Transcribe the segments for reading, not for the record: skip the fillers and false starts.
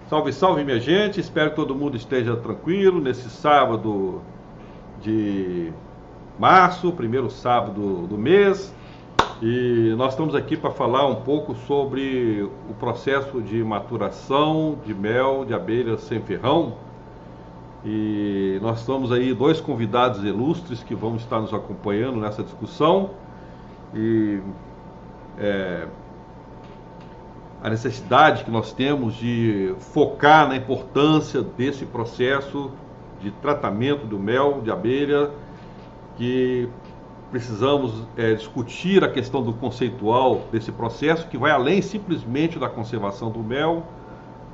Salve, salve, minha gente. Espero que todo mundo esteja tranquilo nesse sábado de março, primeiro sábado do mês. E nós estamos aqui para falar um pouco sobre o processo de maturação de mel de abelha sem ferrão. E nós estamos aí dois convidados ilustres que vão estar nos acompanhando nessa discussão. E a necessidade que nós temos de focar na importância desse processo de tratamento do mel de abelha, que precisamos discutir a questão do conceitual desse processo, que vai além simplesmente da conservação do mel,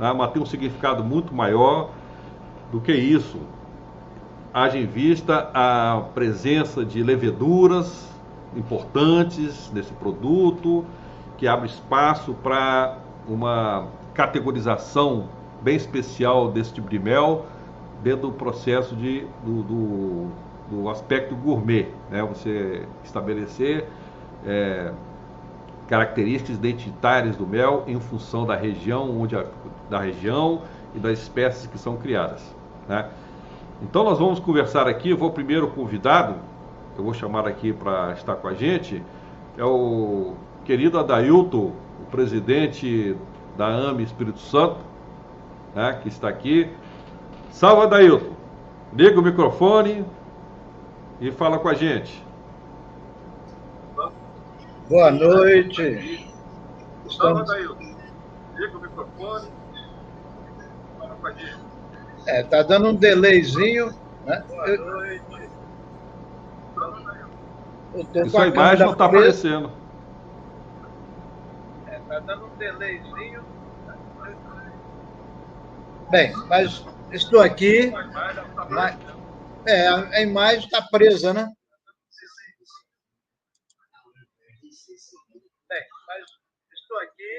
né, mas tem um significado muito maior do que isso. Haja em vista a presença de leveduras importantes nesse produto, que abre espaço para uma categorização bem especial desse tipo de mel dentro do processo do aspecto gourmet, né? Você estabelecer características identitárias do mel em função da região, da região e das espécies que são criadas, né? Então nós vamos conversar aqui. Eu vou primeiro convidado, eu vou chamar aqui para estar com a gente, é o querido Adailton, o presidente da AME Espírito Santo, né, que está aqui. Salve, Adailton. Liga o microfone e fala com a gente. Boa noite. Salve, Adailton. Liga o microfone e fala com a gente. Tá dando um delayzinho, né? Boa noite. Sua imagem não está aparecendo. Tá dando um delayzinho. Bem, mas estou aqui. A imagem está presa, né? Bem, mas estou aqui.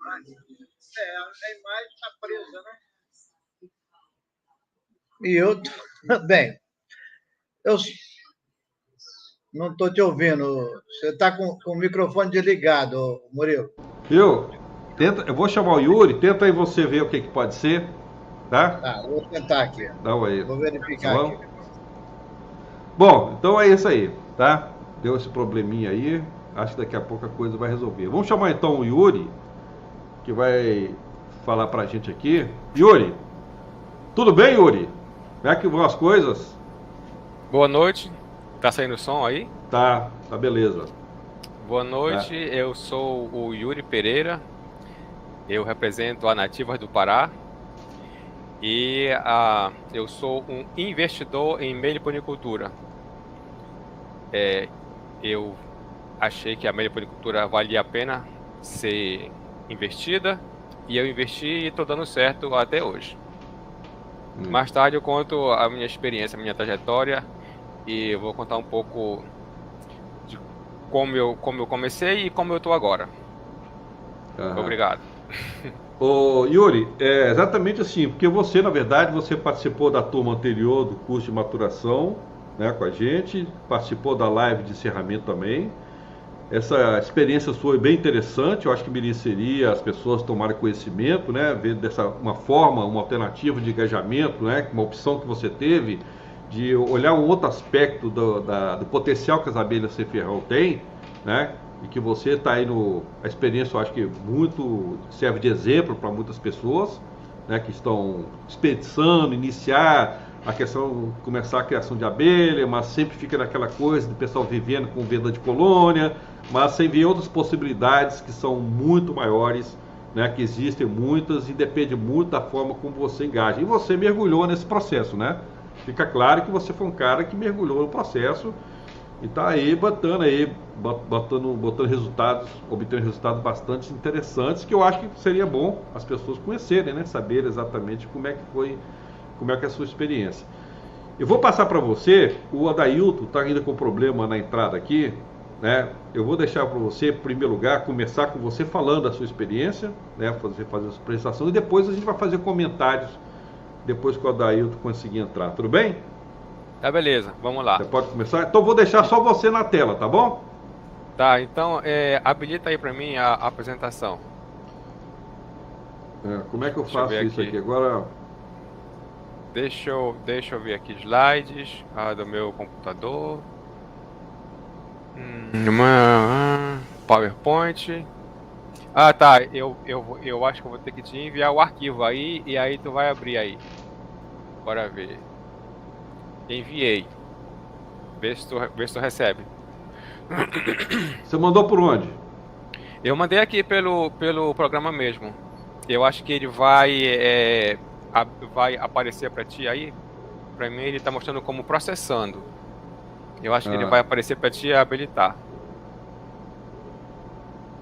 A imagem está presa, né? E eu. Bem, eu não estou te ouvindo. Você está com o microfone desligado, Murilo. Eu vou chamar o Yuri, tenta aí você ver o que pode ser, tá? Tá, vou tentar aqui. Dá uma aí. Vou verificar aqui. Bom, então é isso aí, tá? Deu esse probleminha aí, acho que daqui a pouco a coisa vai resolver. Vamos chamar então o Yuri, que vai falar pra gente aqui. Yuri, tudo bem, Yuri? Como é que vão as coisas? Boa noite. Tá saindo som aí? Tá beleza. Boa noite, eu sou o Yuri Pereira, eu represento a Nativas do Pará e eu sou um investidor em meliponicultura. Eu achei que a meliponicultura valia a pena ser investida e eu investi e estou dando certo até hoje. Mais tarde eu conto a minha experiência, a minha trajetória e eu vou contar um pouco de como eu comecei e como eu estou agora. Obrigado. Ô, Yuri, é exatamente assim, porque você, na verdade, você participou da turma anterior do curso de maturação, né, com a gente, participou da live de encerramento também. Essa experiência sua é bem interessante, eu acho que mereceria as pessoas tomarem conhecimento, né, ver dessa uma forma, uma alternativa de engajamento, né, uma opção que você teve de olhar um outro aspecto do potencial que as abelhas sem ferrão têm, né, e que você está aí a experiência, eu acho que muito serve de exemplo para muitas pessoas, né, que estão desperdiçando, iniciar a questão, começar a criação de abelha, mas sempre fica naquela coisa do pessoal vivendo com venda de colônia, mas sem ver outras possibilidades que são muito maiores, né, que existem muitas e depende muito da forma como você engaja. E você mergulhou nesse processo, né? Fica claro que você foi um cara que mergulhou no processo e está aí botando resultados, obtendo resultados bastante interessantes, que eu acho que seria bom as pessoas conhecerem, né? Saber exatamente como é que foi, como é que é a sua experiência. Eu vou passar para você, o Adailton está ainda com problema na entrada aqui, né? Eu vou deixar para você, em primeiro lugar, começar com você falando da sua experiência, né? Fazer a sua apresentação e depois a gente vai fazer comentários depois que o Adailton conseguir entrar, tudo bem? Tá, beleza, vamos lá. Você pode começar? Então vou deixar só você na tela, tá bom? Tá, então habilita aí para mim a apresentação. Como é que eu Deixa eu faço ver isso aqui? aqui. Agora, Deixa eu ver aqui slides do meu computador. PowerPoint. Ah, tá. Eu acho que eu vou ter que te enviar o arquivo aí e aí tu vai abrir aí. Bora ver. Enviei. Vê se tu recebe. você mandou por onde? Eu mandei aqui pelo programa mesmo. Eu acho que ele vai aparecer para ti aí. Para mim ele está mostrando como processando. Eu acho que ele Ah, vai aparecer para ti e habilitar.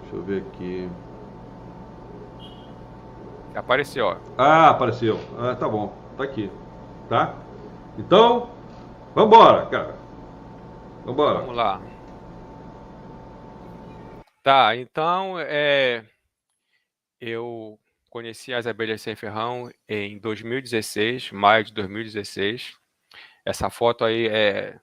deixa eu ver aqui. Apareceu, ó. Ah, apareceu. Ah, tá bom. Tá aqui. Tá? Então, vambora, cara. Vambora. Vamos lá. Tá, então eu conheci as abelhas sem ferrão em 2016, maio de 2016. Essa foto aí é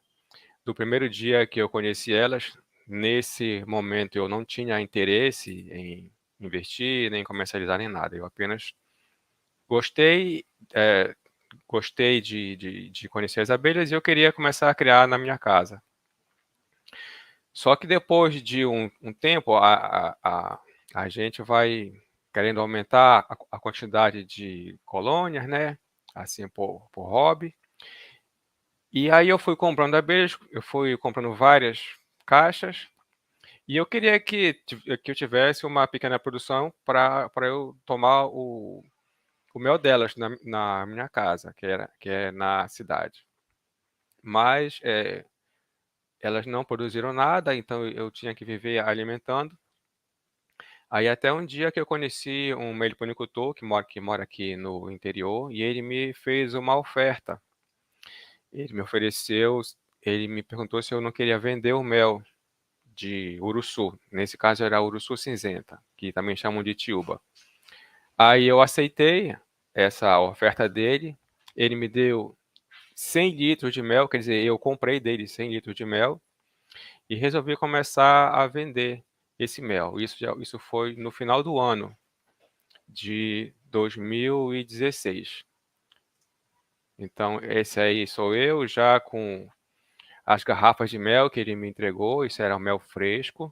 do primeiro dia que eu conheci elas. Nesse momento eu não tinha interesse em investir, nem comercializar, nem nada. Eu apenas gostei, é, gostei de conhecer as abelhas e eu queria começar a criar na minha casa. Só que depois de um tempo, a gente vai querendo aumentar a quantidade de colônias, né? Assim, por hobby. E aí eu fui comprando abelhas, eu fui comprando várias caixas, e eu queria que eu tivesse uma pequena produção para eu tomar o mel delas na minha casa, que é na cidade. Mas elas não produziram nada, então eu tinha que viver alimentando. Aí até um dia que eu conheci um meliponicultor que mora aqui no interior, e ele me fez uma oferta. Ele me ofereceu, ele me perguntou se eu não queria vender o mel de uruçu. Nesse caso era uruçu cinzenta, que também chamam de tiúba. Aí eu aceitei essa oferta dele. Ele me deu 100 litros de mel, quer dizer, eu comprei dele 100 litros de mel e resolvi começar a vender esse mel. Isso foi no final do ano de 2016. Então, esse aí sou eu já com as garrafas de mel que ele me entregou. Isso era mel fresco,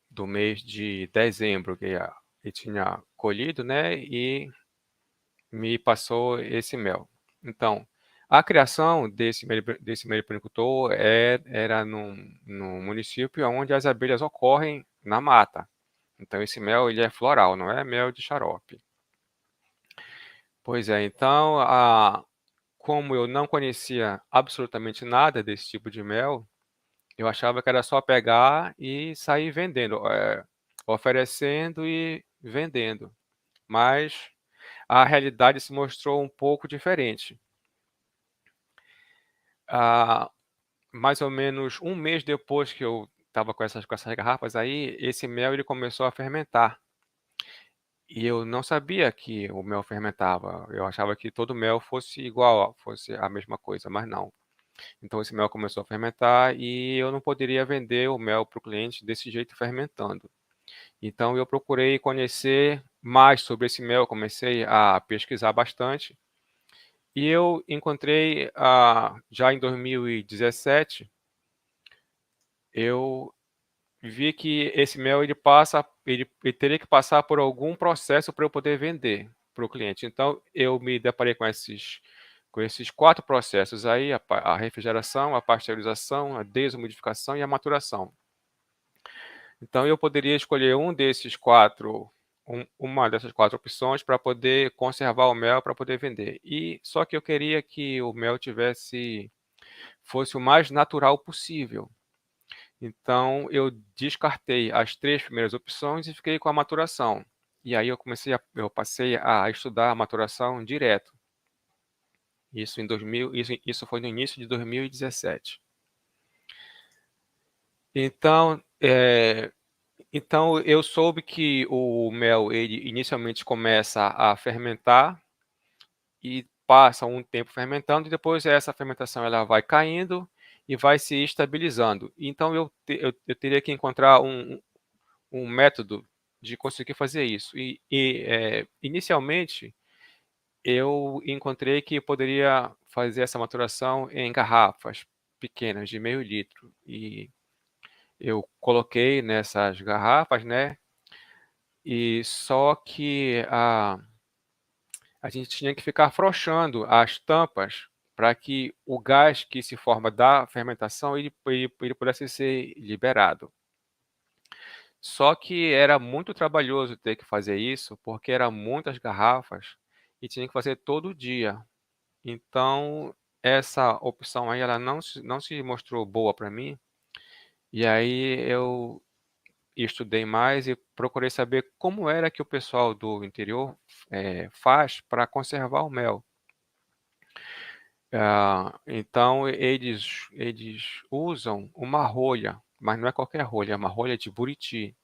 do mês de dezembro, que ele tinha colhido, né? E me passou esse mel. Então, a criação desse meliponicultor era num município onde as abelhas ocorrem na mata. Então, esse mel ele é floral, não é mel de xarope. Pois é, então, como eu não conhecia absolutamente nada desse tipo de mel, eu achava que era só pegar e sair vendendo, oferecendo e vendendo. Mas a realidade se mostrou um pouco diferente. Ah, mais ou menos um mês depois que eu estava com essas garrafas aí, esse mel ele começou a fermentar. E eu não sabia que o mel fermentava. Eu achava que todo mel fosse igual, fosse a mesma coisa, mas não. Então esse mel começou a fermentar e eu não poderia vender o mel para o cliente desse jeito fermentando. Então eu procurei conhecer mais sobre esse mel, comecei a pesquisar bastante e eu encontrei já em 2017, eu vi que esse mel ele teria que passar por algum processo para eu poder vender para o cliente. Então eu me deparei com esses 4 processos aí, a refrigeração, a pasteurização, a desumidificação e a maturação. Então eu poderia escolher uma dessas 4 opções para poder conservar o mel para poder vender. Só que eu queria que o mel fosse o mais natural possível. Então eu descartei as 3 primeiras opções e fiquei com a maturação. E aí eu passei a estudar a maturação direto. Isso foi no início de 2017. Então, eu soube que o mel ele inicialmente começa a fermentar e passa um tempo fermentando e depois essa fermentação ela vai caindo e vai se estabilizando. Então eu teria que encontrar um método de conseguir fazer isso. Inicialmente, eu encontrei que eu poderia fazer essa maturação em garrafas pequenas, de meio litro. E eu coloquei nessas garrafas, né? E só que a gente tinha que ficar afrouxando as tampas para que o gás que se forma da fermentação ele pudesse ser liberado. Só que era muito trabalhoso ter que fazer isso, porque eram muitas garrafas e tinha que fazer todo dia. Então, essa opção aí, ela não se mostrou boa para mim. E aí eu estudei mais e procurei saber como era que o pessoal do interior faz para conservar o mel. Então, eles usam uma rolha, mas não é qualquer rolha, é uma rolha de buriti.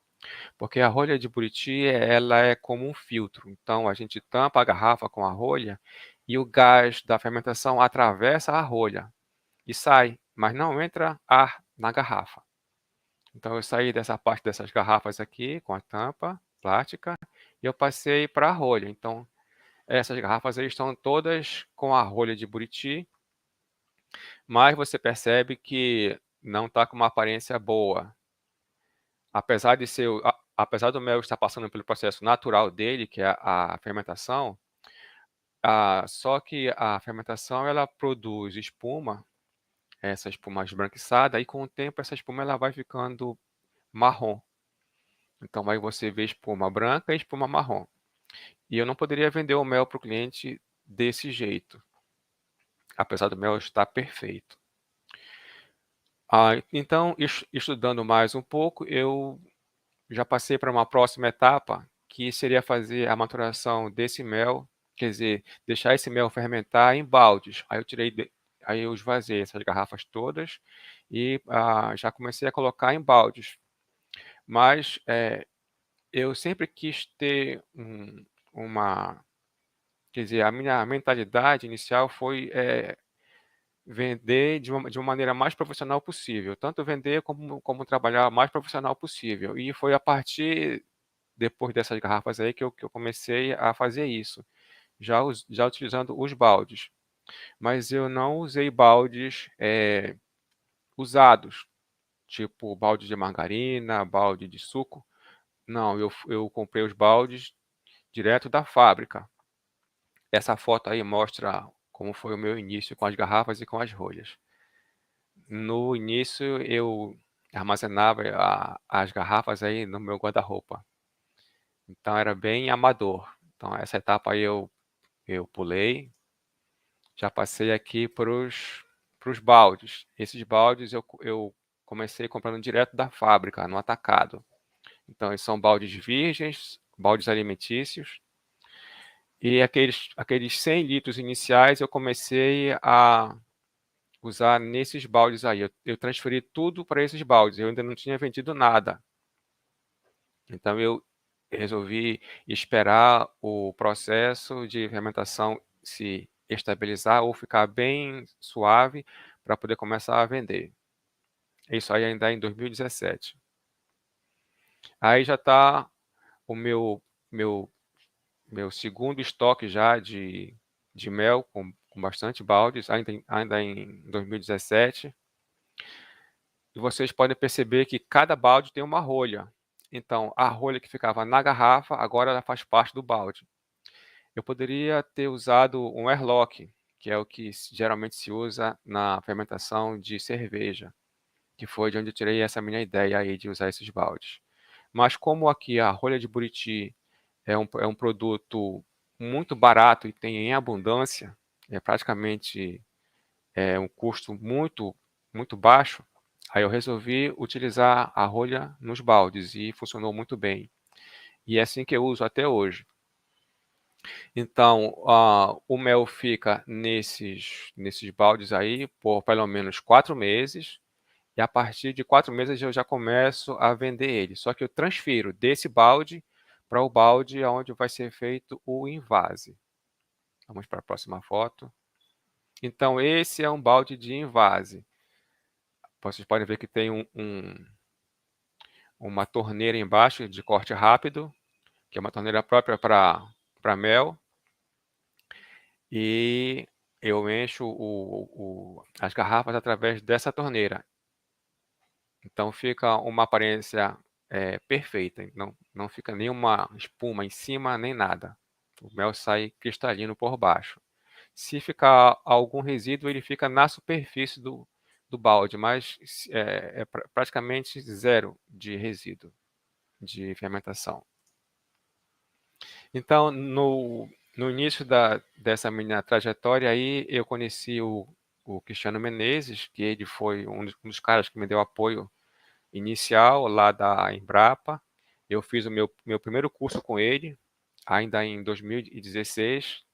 Porque a rolha de buriti, ela é como um filtro. Então, a gente tampa a garrafa com a rolha e o gás da fermentação atravessa a rolha e sai, mas não entra ar na garrafa. Então, eu saí dessa parte dessas garrafas aqui com a tampa plástica e eu passei para a rolha. Então, essas garrafas aí estão todas com a rolha de buriti, mas você percebe que não está com uma aparência boa. Apesar de ser, apesar do mel estar passando pelo processo natural dele, que é a fermentação, só que a fermentação ela produz espuma, essa espuma esbranquiçada, e com o tempo essa espuma ela vai ficando marrom. Então aí você vê espuma branca e espuma marrom. E eu não poderia vender o mel para o cliente desse jeito, apesar do mel estar perfeito. Então, estudando mais um pouco, eu já passei para uma próxima etapa, que seria fazer a maturação desse mel, quer dizer, deixar esse mel fermentar em baldes. Aí eu esvaziei essas garrafas todas e já comecei a colocar em baldes. Mas eu sempre quis ter quer dizer, a minha mentalidade inicial foi vender de uma maneira mais profissional possível, tanto vender como trabalhar mais profissional possível. E foi a partir depois dessas garrafas aí que eu comecei a fazer isso, já utilizando os baldes. Mas eu não usei baldes usados, tipo balde de margarina, balde de suco. Não, eu comprei os baldes direto da fábrica. Essa foto aí mostra como foi o meu início com as garrafas e com as rolhas. No início eu armazenava as garrafas aí no meu guarda-roupa. Então era bem amador. Então essa etapa aí eu pulei. Já passei aqui para os baldes. Esses baldes eu comecei comprando direto da fábrica, no atacado. Então eles são baldes virgens, baldes alimentícios. E aqueles 100 litros iniciais eu comecei a usar nesses baldes aí. Eu transferi tudo para esses baldes. Eu ainda não tinha vendido nada. Então eu resolvi esperar o processo de fermentação se estabilizar ou ficar bem suave para poder começar a vender. Isso aí ainda é em 2017. Aí já está o meu, meu segundo estoque já de mel com bastante baldes, ainda em 2017. E vocês podem perceber que cada balde tem uma rolha. Então, a rolha que ficava na garrafa, agora ela faz parte do balde. Eu poderia ter usado um airlock, que é o que geralmente se usa na fermentação de cerveja, que foi de onde eu tirei essa minha ideia aí de usar esses baldes. Mas como aqui a rolha de buriti é um produto muito barato e tem em abundância, é praticamente um custo muito, muito baixo, aí eu resolvi utilizar a rolha nos baldes e funcionou muito bem. E é assim que eu uso até hoje. Então, o mel fica nesses baldes aí por pelo menos 4 meses, e a partir de 4 meses eu já começo a vender ele. Só que eu transfiro desse balde para o balde onde vai ser feito o invase. Vamos para a próxima foto. Então, esse é um balde de invase. Vocês podem ver que tem uma torneira embaixo de corte rápido, que é uma torneira própria para mel, e eu encho as garrafas através dessa torneira. Então fica uma aparência perfeita, não fica nenhuma espuma em cima nem nada. O mel sai cristalino por baixo. Se ficar algum resíduo, ele fica na superfície do balde, mas é praticamente zero de resíduo de fermentação. Então, no início dessa minha trajetória aí, eu conheci o Cristiano Menezes, que ele foi um dos caras que me deu apoio inicial lá da Embrapa. Eu fiz o meu primeiro curso com ele, ainda em 2016.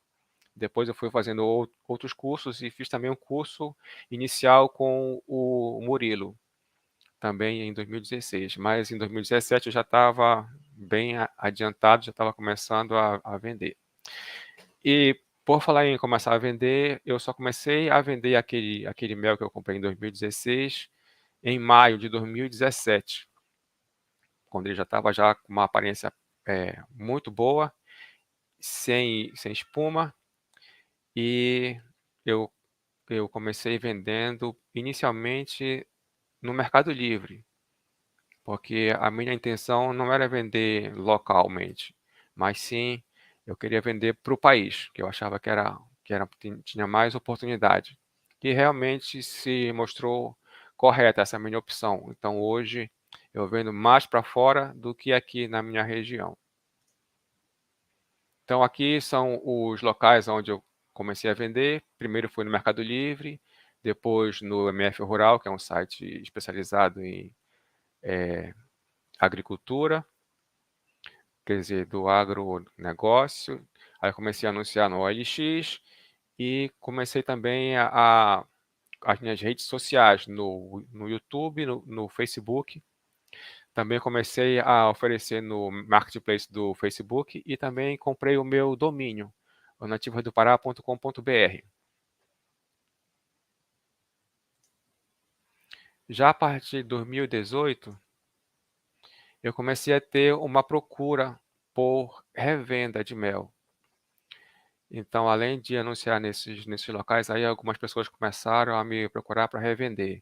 Depois eu fui fazendo outros cursos e fiz também um curso inicial com o Murilo, também em 2016. Mas em 2017 eu já estava bem adiantado, já estava começando a vender. E por falar em começar a vender, eu só comecei a vender aquele mel que eu comprei em 2016, em maio de 2017, quando ele já estava já com uma aparência muito boa, sem espuma, e eu, eu comecei vendendo inicialmente no Mercado Livre, porque a minha intenção não era vender localmente, mas sim eu queria vender para o país, que eu achava tinha mais oportunidade. E realmente se mostrou correta essa minha opção. Então hoje eu vendo mais para fora do que aqui na minha região. Então aqui são os locais onde eu comecei a vender. Primeiro foi no Mercado Livre, depois no MF Rural, que é um site especializado em agricultura, quer dizer, do agronegócio. Aí eu comecei a anunciar no OLX e comecei também as minhas redes sociais, no YouTube, no Facebook. Também comecei a oferecer no marketplace do Facebook e também comprei o meu domínio, o nativodopará.com.br. Já a partir de 2018, eu comecei a ter uma procura por revenda de mel. Então, além de anunciar nesses locais, aí algumas pessoas começaram a me procurar para revender.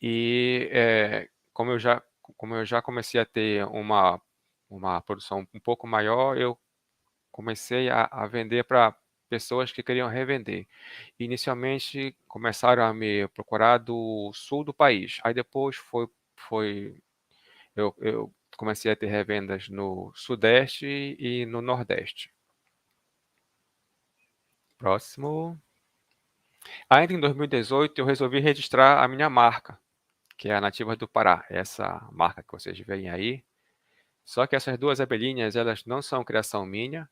E como eu já comecei a ter uma produção um pouco maior, eu comecei a vender para pessoas que queriam revender. Inicialmente começaram a me procurar do sul do país. Aí depois eu comecei a ter revendas no sudeste e no nordeste. Próximo. Ainda em 2018 eu resolvi registrar a minha marca, que é a Nativas do Pará. Essa marca que vocês veem aí. Só que essas duas abelhinhas, elas não são criação minha.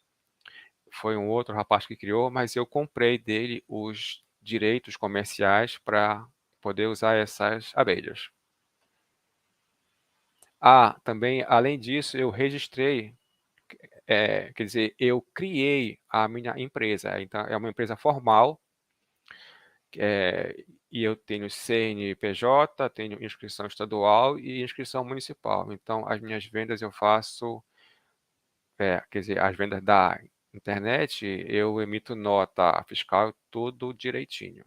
Foi um outro rapaz que criou, mas eu comprei dele os direitos comerciais para poder usar essas abelhas. Também, além disso, eu registrei, quer dizer, eu criei a minha empresa. Então, é uma empresa formal, e eu tenho CNPJ, tenho inscrição estadual e inscrição municipal. Então, as minhas vendas eu faço, quer dizer, as vendas da internet, eu emito nota fiscal tudo direitinho.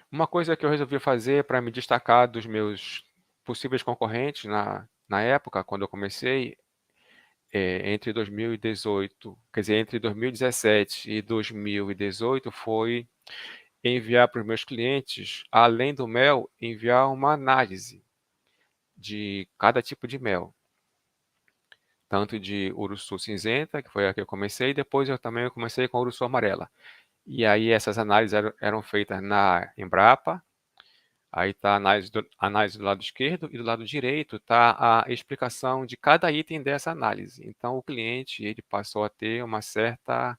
Uma coisa que eu resolvi fazer para me destacar dos meus possíveis concorrentes na época, quando eu comecei, entre 2018, quer dizer, entre 2017 e 2018, foi enviar para os meus clientes, além do mel, enviar uma análise de cada tipo de mel. Tanto de uruçu cinzenta, que foi a que eu comecei, e depois eu também comecei com uruçu amarela. E aí essas análises eram feitas na Embrapa. Aí está a análise do lado esquerdo e do lado direito está a explicação de cada item dessa análise. Então, o cliente ele passou a ter uma certa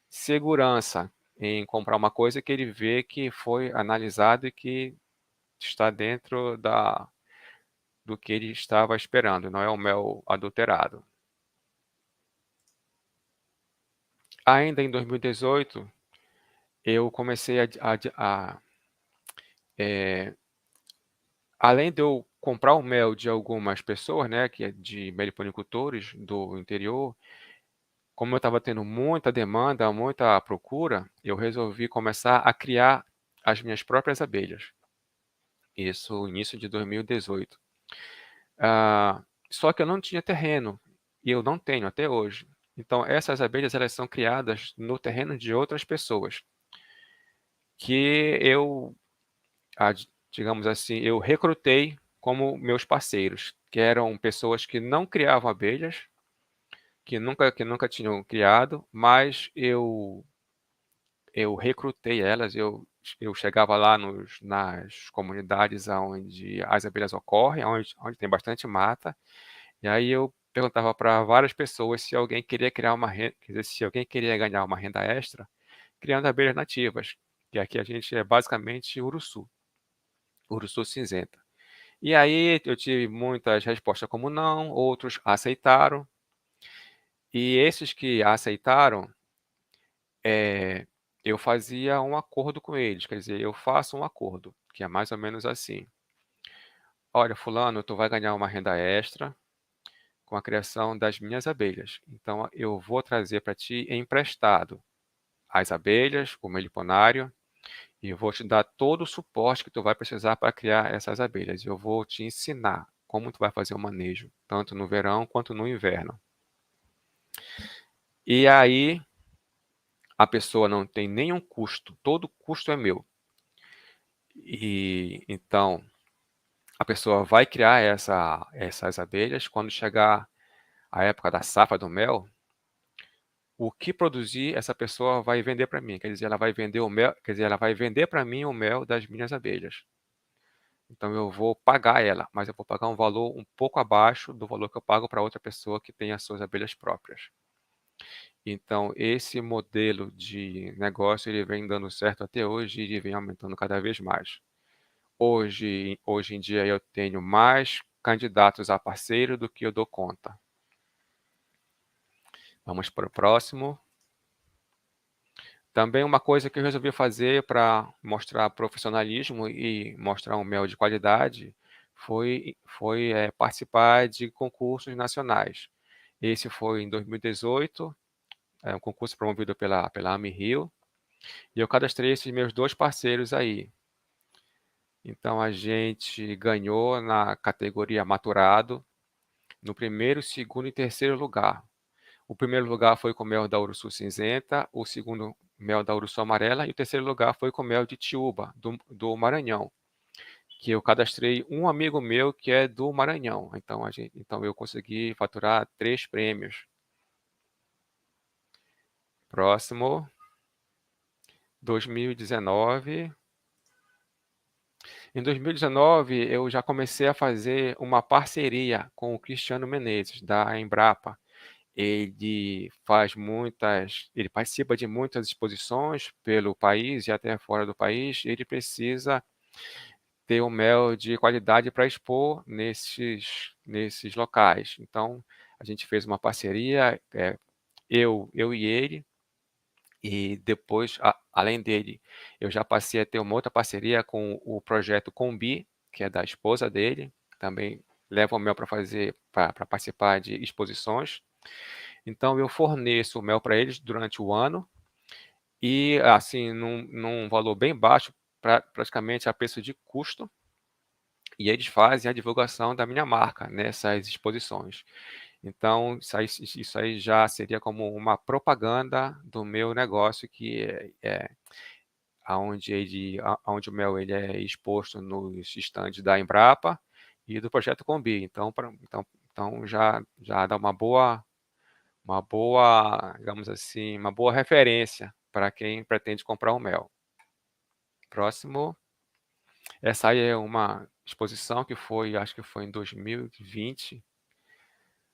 segurança em comprar uma coisa que ele vê que foi analisado e que está dentro do que ele estava esperando, não é um mel adulterado. Ainda em 2018, eu comecei a além de eu comprar o mel de algumas pessoas, né, que é de meliponicultores do interior, como eu estava tendo muita demanda, muita procura, eu resolvi começar a criar as minhas próprias abelhas. Isso no início de 2018. Só que eu não tinha terreno, e eu não tenho até hoje. Então, essas abelhas elas são criadas no terreno de outras pessoas, que eu, digamos assim, eu recrutei como meus parceiros, que eram pessoas que não criavam abelhas, que nunca tinham criado, mas eu recrutei elas, eu chegava lá nas comunidades onde as abelhas ocorrem, onde tem bastante mata, e aí eu perguntava para várias pessoas se alguém queria criar uma renda, quer dizer, se alguém queria ganhar uma renda extra criando abelhas nativas, que aqui a gente é basicamente uruçu cinzenta. E aí eu tive muitas respostas como não, outros aceitaram, e esses que aceitaram, eu fazia um acordo com eles, quer dizer, eu faço um acordo, que é mais ou menos assim: olha, fulano, tu vai ganhar uma renda extra com a criação das minhas abelhas. Então eu vou trazer para ti emprestado as abelhas, o meliponário, e eu vou te dar todo o suporte que tu vai precisar para criar essas abelhas. Eu vou te ensinar como tu vai fazer o manejo, tanto no verão quanto no inverno. E aí a pessoa não tem nenhum custo, todo o custo é meu. E então a pessoa vai criar essas abelhas. Quando chegar a época da safra do mel, o que produzir essa pessoa vai vender para mim. Quer dizer, ela vai vender o mel, quer dizer, ela vai vender para mim o mel das minhas abelhas. Então eu vou pagar ela, mas eu vou pagar um valor um pouco abaixo do valor que eu pago para outra pessoa que tem as suas abelhas próprias. Então esse modelo de negócio ele vem dando certo até hoje e ele vem aumentando cada vez mais. Hoje em dia eu tenho mais candidatos a parceiro do que eu dou conta. Vamos para o próximo. Também uma coisa que eu resolvi fazer para mostrar profissionalismo e mostrar um mel de qualidade foi participar de concursos nacionais. Esse foi em 2018, um concurso promovido pela AmiRio, e eu cadastrei esses meus 2 parceiros aí. Então a gente ganhou na categoria maturado, no primeiro, segundo e terceiro lugar. O primeiro lugar foi com mel da uruçu cinzenta, o segundo mel da uruçu amarela e o terceiro lugar foi com mel de tiúba, do Maranhão, que eu cadastrei um amigo meu que é do Maranhão. Então eu consegui faturar 3 prêmios. Próximo, 2019. Em 2019 eu já comecei a fazer uma parceria com o Cristiano Menezes, da Embrapa. Ele participa de muitas exposições pelo país e até fora do país. Ele precisa ter um mel de qualidade para expor nesses locais. Então, a gente fez uma parceria, eu e ele, e depois, além dele, eu já passei a ter uma outra parceria com o projeto Combi, que é da esposa dele, também leva o mel para participar de exposições. Então eu forneço o mel para eles durante o ano e assim num valor bem baixo, praticamente a preço de custo, e eles fazem a divulgação da minha marca nessas exposições. Então isso aí já seria como uma propaganda do meu negócio, que aonde o mel ele é exposto nos estandes da Embrapa e do Projeto Combi. Então já dá digamos assim, uma boa referência para quem pretende comprar o mel. Próximo. Essa aí é uma exposição que acho que foi em 2020,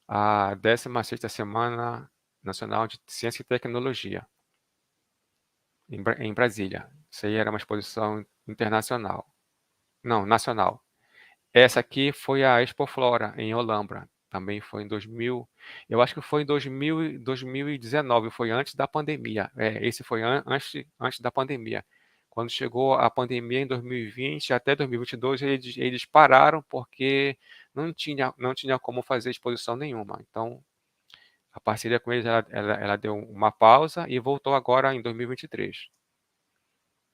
a 16ª Semana Nacional de Ciência e Tecnologia, em Brasília. Isso aí era uma exposição internacional. Não, nacional. Essa aqui foi a Expo Flora, em Olambra. Também foi em 2000, eu acho que foi em 2019, foi antes da pandemia. Esse foi antes da pandemia, Quando chegou a pandemia em 2020 até 2022, eles pararam porque não tinha como fazer exposição nenhuma. Então, a parceria com eles ela deu uma pausa e voltou agora em 2023.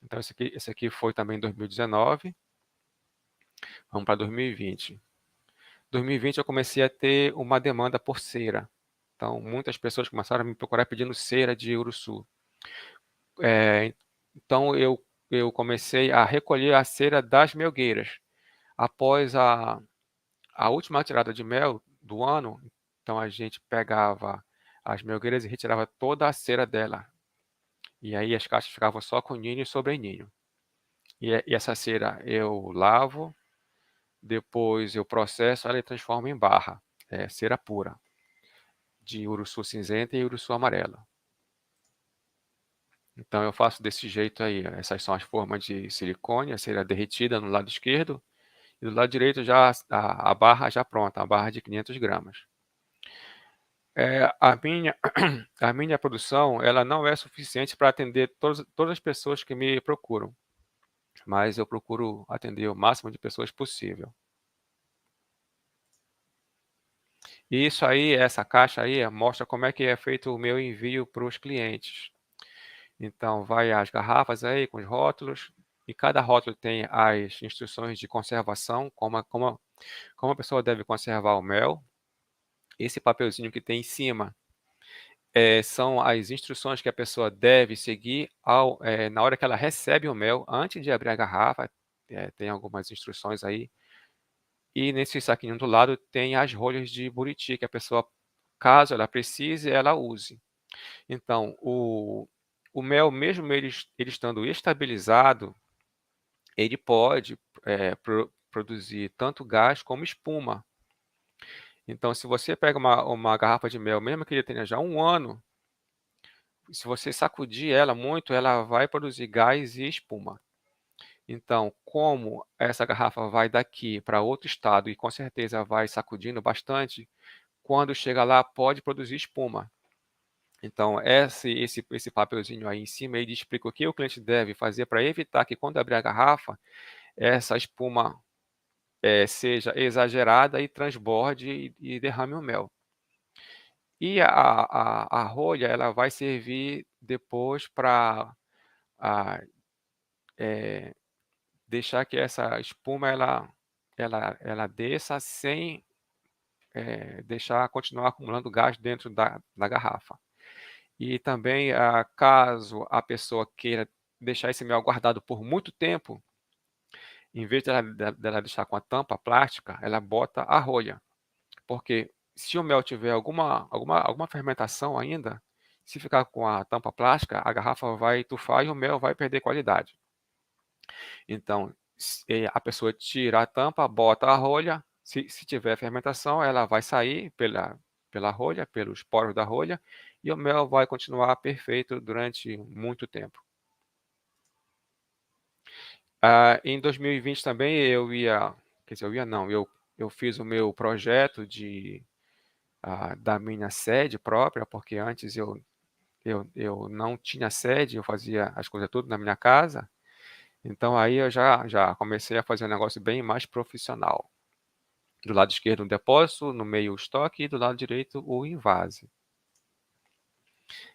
Então, esse aqui foi também em 2019. Vamos para 2020. 2020 eu comecei a ter uma demanda por cera. Então, muitas pessoas começaram a me procurar pedindo cera de uruçu. Então, eu comecei a recolher a cera das melgueiras. Após a última tirada de mel do ano, então a gente pegava as melgueiras e retirava toda a cera dela. E aí as caixas ficavam só com ninho e sobreninho. E essa cera eu lavo, depois eu processo ela e transformo em barra. É cera pura, de uruçu cinzenta e uruçu amarela. Então eu faço desse jeito aí. Essas são as formas de silicone, a cera derretida no lado esquerdo, e do lado direito já a barra já pronta, a barra de 500 gramas. A minha produção ela não é suficiente para atender todas as pessoas que me procuram, mas eu procuro atender o máximo de pessoas possível. E isso aí, essa caixa aí, mostra como é que é feito o meu envio para os clientes. Então, vai as garrafas aí com os rótulos, e cada rótulo tem as instruções de conservação, como a pessoa deve conservar o mel. Esse papelzinho que tem em cima são as instruções que a pessoa deve seguir na hora que ela recebe o mel, antes de abrir a garrafa. Tem algumas instruções aí. E nesse saquinho do lado tem as rolhas de buriti, que a pessoa, caso ela precise, ela use. Então, o mel, mesmo ele estando estabilizado, ele pode produzir tanto gás como espuma. Então, se você pega uma garrafa de mel, mesmo que ele tenha já 1 ano, se você sacudir ela muito, ela vai produzir gás e espuma. Então, como essa garrafa vai daqui para outro estado e com certeza vai sacudindo bastante, quando chega lá pode produzir espuma. Então, esse papelzinho aí em cima, ele explica o que o cliente deve fazer para evitar que quando abrir a garrafa, essa espuma seja exagerada e transborde e derrame o mel. E a rolha, ela vai servir depois para deixar que essa espuma ela desça sem deixar continuar acumulando gás dentro da garrafa. E também, caso a pessoa queira deixar esse mel guardado por muito tempo, em vez dela deixar com a tampa plástica, ela bota a rolha. Porque se o mel tiver alguma fermentação ainda, se ficar com a tampa plástica, a garrafa vai tufar e o mel vai perder qualidade. Então, a pessoa tira a tampa, bota a rolha, se tiver fermentação, ela vai sair pela rolha, pelos poros da rolha, e o mel vai continuar perfeito durante muito tempo. Em 2020 também eu fiz o meu projeto da minha sede própria, porque antes eu não tinha sede, eu fazia as coisas tudo na minha casa. Então aí eu já comecei a fazer um negócio bem mais profissional. Do lado esquerdo um depósito, no meio o estoque e do lado direito o invase.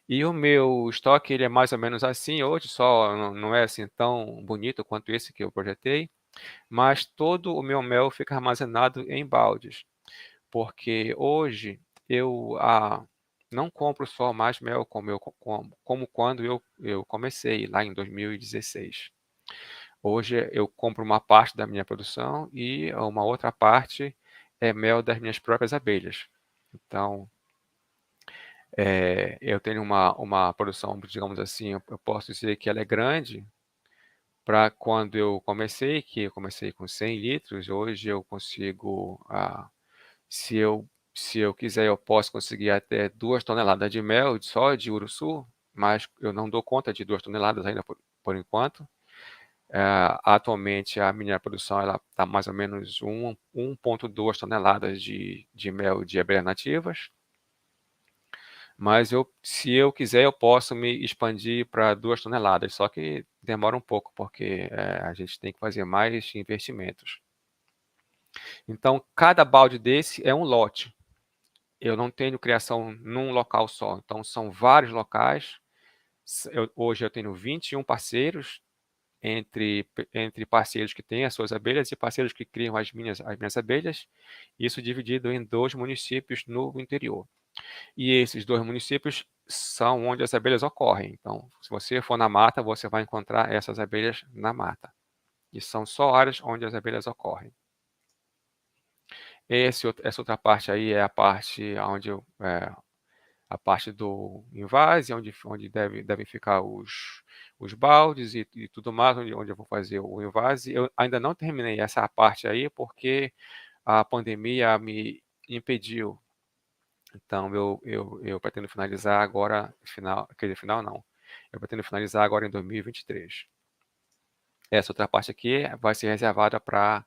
E o meu estoque ele é mais ou menos assim hoje, só não é assim tão bonito quanto esse que eu projetei, mas todo o meu mel fica armazenado em baldes, porque hoje eu não compro só mais mel como quando eu comecei lá em 2016. Hoje eu compro uma parte da minha produção e uma outra parte é mel das minhas próprias abelhas. Então, eu tenho uma produção, digamos assim, eu posso dizer que ela é grande para quando que eu comecei com 100 litros, hoje eu consigo, se eu quiser, eu posso conseguir até 2 toneladas de mel só de uruçu, mas eu não dou conta de 2 toneladas ainda por enquanto. Atualmente a minha produção ela está mais ou menos 1,2 toneladas de mel de abelhas nativas. Mas se eu quiser, eu posso me expandir para 2 toneladas, só que demora um pouco, porque a gente tem que fazer mais investimentos. Então, cada balde desse é um lote. Eu não tenho criação num local só, então são vários locais. Hoje eu tenho 21 parceiros, entre parceiros que têm as suas abelhas e parceiros que criam as minhas abelhas, isso dividido em 2 municípios no interior. E esses 2 municípios são onde as abelhas ocorrem. Então, se você for na mata, você vai encontrar essas abelhas na mata. E são só áreas onde as abelhas ocorrem. Essa outra parte aí é a parte onde a parte do invase, onde devem ficar os baldes e tudo mais, onde eu vou fazer o invase. Eu ainda não terminei essa parte aí, porque a pandemia me impediu. Então, eu pretendo finalizar agora, quer dizer, final não. Eu pretendo finalizar agora em 2023. Essa outra parte aqui vai ser reservada para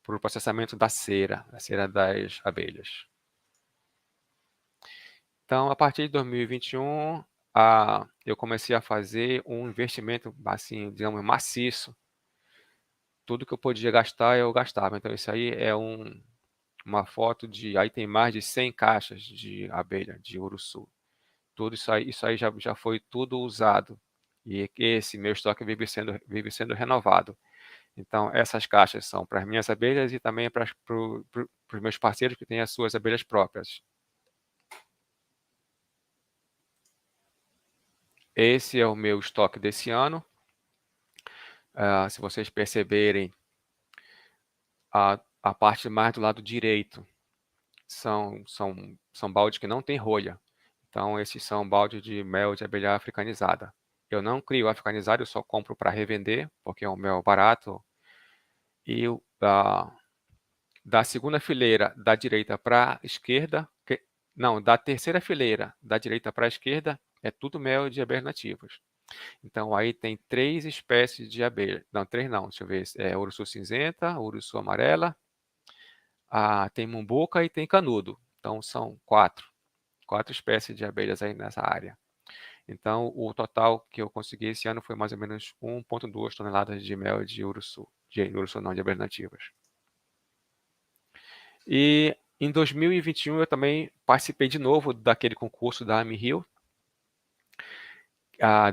o processamento da cera, a cera das abelhas. Então, a partir de 2021, eu comecei a fazer um investimento, assim, digamos, maciço. Tudo que eu podia gastar, eu gastava. Então, isso aí é uma foto aí tem mais de 100 caixas de abelha, de uruçu. Tudo isso aí já foi tudo usado. E esse meu estoque vive sendo renovado. Então, essas caixas são para as minhas abelhas e também para os meus parceiros que têm as suas abelhas próprias. Esse é o meu estoque desse ano. Se vocês perceberem, a parte mais do lado direito são baldes que não tem rolha. Então, esses são baldes de mel de abelha africanizada. Eu não crio africanizado, eu só compro para revender, porque é um mel barato. E da segunda fileira da direita para a esquerda, não, da terceira fileira da direita para a esquerda, é tudo mel de abelhas nativas. Então, aí tem 3 espécies de abelha. Não, 3 não, deixa eu ver. Uruçu cinzenta, uruçu amarela, tem mumbuca e tem canudo. Então, são 4 espécies de abelhas aí nessa área. Então, o total que eu consegui esse ano foi mais ou menos 1,2 toneladas de mel de uruçu. De abelhas nativas. E em 2021 eu também participei de novo daquele concurso da AmiRio.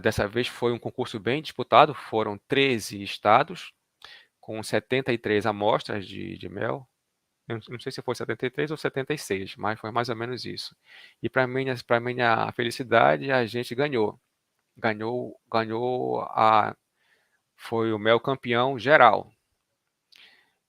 Dessa vez foi um concurso bem disputado, foram 13 estados, com 73 amostras de mel. Eu não sei se foi 73 ou 76, mas foi mais ou menos isso. E para minha felicidade, a gente ganhou. Foi o mel campeão geral,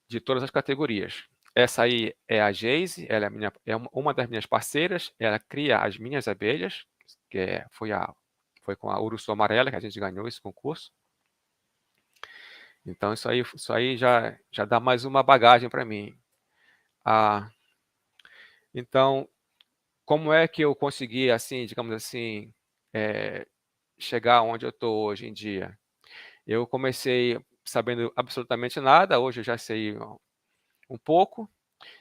de todas as categorias. Essa aí é a Geise, ela é uma das minhas parceiras, ela cria as minhas abelhas, que foi com a Uruçu Amarela que a gente ganhou esse concurso. Então, isso aí já dá mais uma bagagem para mim. Então, como é que eu consegui, assim, digamos assim, chegar onde eu estou hoje em dia? Eu comecei sabendo absolutamente nada, hoje eu já sei um pouco,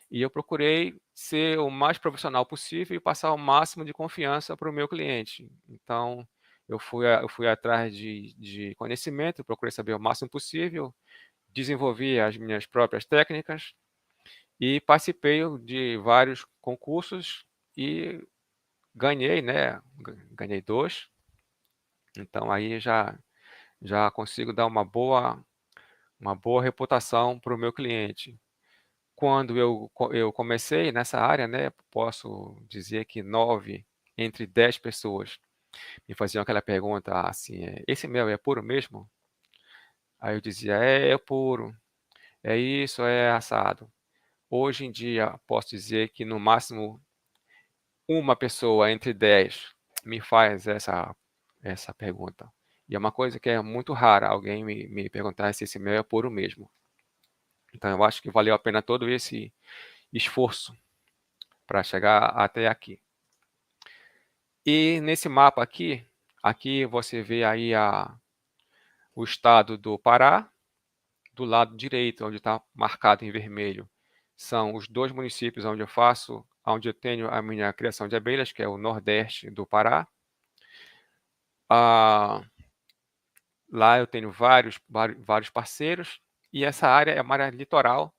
e eu procurei ser o mais profissional possível e passar o máximo de confiança para o meu cliente. Então, eu fui atrás de conhecimento, procurei saber o máximo possível, desenvolvi as minhas próprias técnicas e participei de vários concursos e ganhei, né? Ganhei 2. Então, aí já consigo dar uma boa reputação para o meu cliente. Quando eu comecei nessa área, né, posso dizer que 9 entre 10 pessoas me faziam aquela pergunta assim: esse mel é puro mesmo? Aí eu dizia: é puro, é isso, é assado. Hoje em dia, posso dizer que no máximo uma pessoa entre 10 me faz essa pergunta. E é uma coisa que é muito rara, alguém me perguntar se esse mel é puro mesmo. Então, eu acho que valeu a pena todo esse esforço para chegar até aqui. E nesse mapa aqui você vê aí o estado do Pará, do lado direito, onde está marcado em vermelho, são os 2 municípios onde eu faço onde eu tenho a minha criação de abelhas, que é o Nordeste do Pará. Lá eu tenho vários parceiros, e essa área é uma área litoral,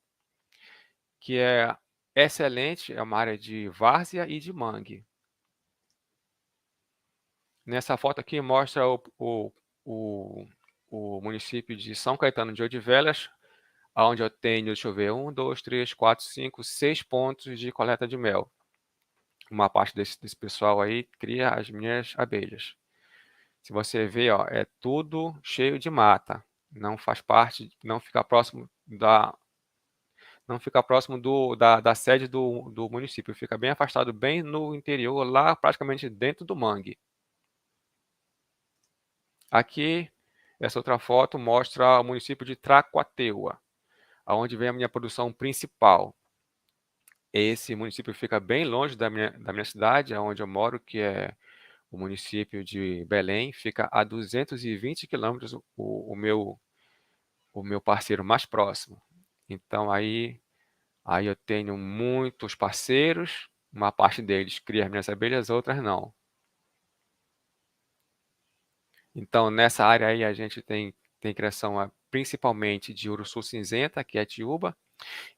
que é excelente, é uma área de várzea e de mangue. Nessa foto aqui mostra o município de São Caetano de Odivelas, onde eu tenho, deixa eu ver, 1, 2, 3, 4, 5, 6 pontos de coleta de mel. Uma parte desse pessoal aí cria as minhas abelhas. Se você ver, ó, é tudo cheio de mata. Não faz parte, não fica próximo da sede do município. Fica bem afastado, bem no interior, lá praticamente dentro do mangue. Aqui, essa outra foto mostra o município de Tracuateua, onde vem a minha produção principal. Esse município fica bem longe da minha cidade, onde eu moro, que é o município de Belém. Fica a 220 quilômetros o meu parceiro mais próximo. Então, aí eu tenho muitos parceiros, uma parte deles cria as minhas abelhas, outras não. Então, nessa área aí a gente tem criação principalmente de uruçu cinzenta, que é a tiúba,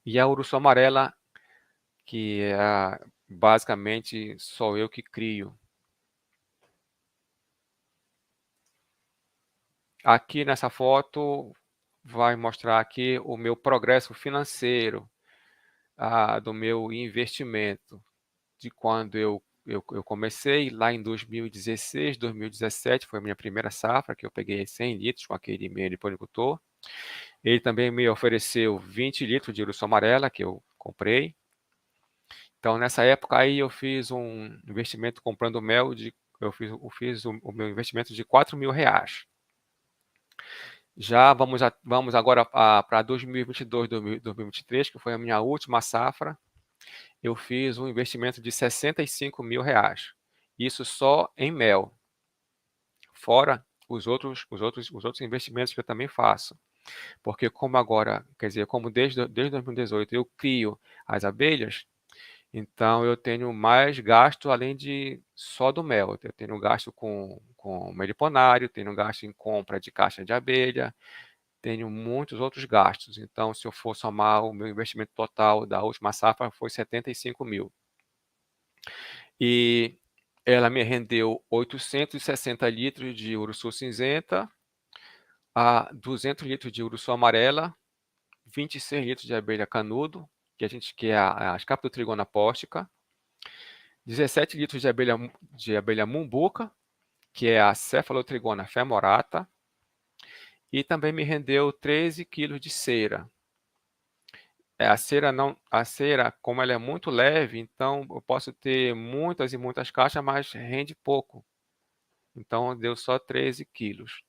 e a uruçu amarela, que basicamente sou eu que crio. Aqui nessa foto vai mostrar aqui o meu progresso financeiro, do meu investimento, de quando eu comecei lá em 2016, 2017, foi a minha primeira safra, que eu peguei 100 litros com aquele meliponicultor. Ele também me ofereceu 20 litros de uruçu amarela, que eu comprei. Então, nessa época aí, eu fiz um investimento comprando mel, eu fiz o meu investimento de R$ 4.000. Já vamos agora para 2022, 2023, que foi a minha última safra. Eu fiz um investimento de R$ 65.000. Isso só em mel. Fora os outros investimentos que eu também faço. Porque como agora, quer dizer, como desde 2018 eu crio as abelhas, então eu tenho mais gasto além de só do mel. Eu tenho gasto com meliponário, tenho gasto em compra de caixa de abelha, tenho muitos outros gastos. Então, se eu for somar, o meu investimento total da última safra foi 75 mil. E ela me rendeu 860 litros de uruçu cinzenta, 200 litros de uruçu amarela, 26 litros de abelha canudo, que é a Scaptotrigona póstica, 17 litros de abelha mumbuca, que é a Cephalotrigona femorata, e também me rendeu 13 quilos de cera. A cera, como ela é muito leve, então eu posso ter muitas e muitas caixas, mas rende pouco. Então deu só 13 quilos.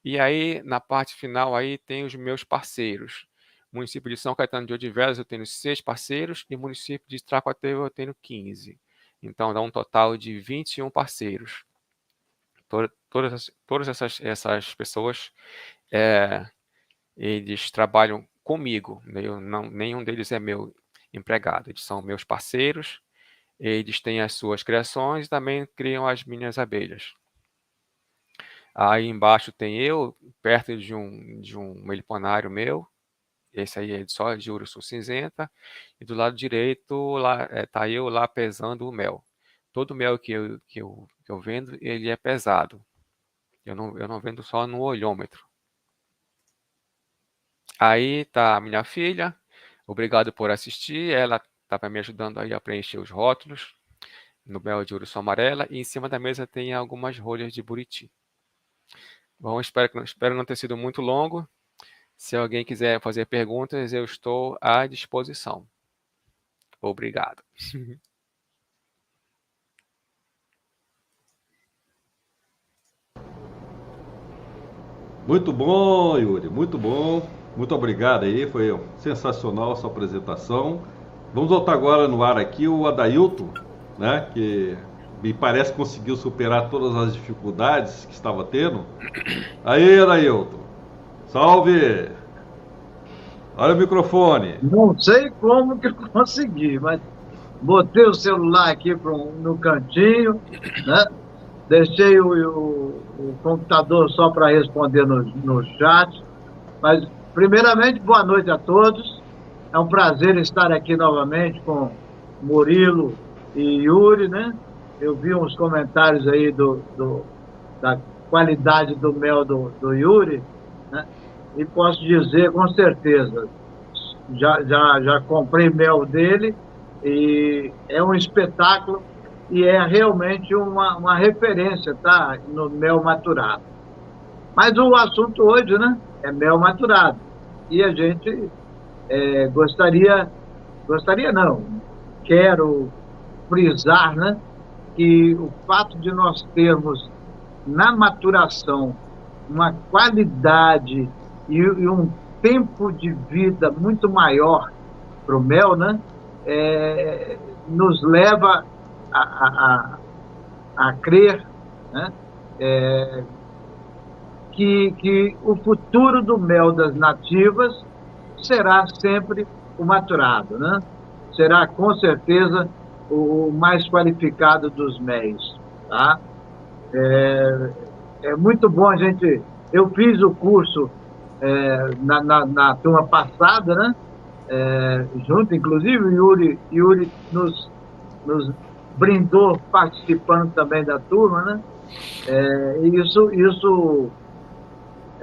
E aí, na parte final, aí tem os meus parceiros. Município de São Caetano de Odivelas eu tenho 6 parceiros, e município de Tracuateua eu tenho 15. Então dá um total de 21 parceiros. Todas essas pessoas, eles trabalham comigo. Nenhum deles é meu empregado. Eles são meus parceiros. Eles têm as suas criações e também criam as minhas abelhas. Aí embaixo tem eu, perto de um meliponário meu. Esse aí é só de uruçu cinzenta. E do lado direito está eu lá pesando o mel. Todo o mel que eu vendo, ele é pesado. Eu não vendo só no olhômetro. Aí está a minha filha. Obrigado por assistir. Ela estava me ajudando aí a preencher os rótulos no mel de uruçu amarela. E em cima da mesa tem algumas rolhas de buriti. Bom, espero não ter sido muito longo. Se alguém quiser fazer perguntas, eu estou à disposição. Obrigado. Muito bom, Yuri, muito bom. Muito obrigado aí, foi sensacional a sua apresentação. Vamos voltar agora no ar aqui o Adailton, né, que me parece que conseguiu superar todas as dificuldades que estava tendo. Aí, Adailton, salve! Olha o microfone. Não sei como que eu consegui, mas botei o celular aqui no cantinho, né? Deixei o computador só para responder no chat. Mas, primeiramente, boa noite a todos. É um prazer estar aqui novamente com Murilo e Yuri, né? Eu vi uns comentários aí da qualidade do mel do Yuri, né? E posso dizer com certeza, já comprei mel dele e é um espetáculo e é realmente uma referência, tá? No mel maturado. Mas o assunto hoje, né? É mel maturado. E a gente gostaria não, quero frisar, né? Que o fato de nós termos na maturação uma qualidade e um tempo de vida muito maior para o mel, né? Nos leva a crer, né? Que o futuro do mel das nativas será sempre o maturado, né? Será com certeza o mais qualificado dos méis, tá? É muito bom a gente... Eu fiz o curso na turma passada, né? Junto, inclusive, o Yuri nos brindou participando também da turma, né? Isso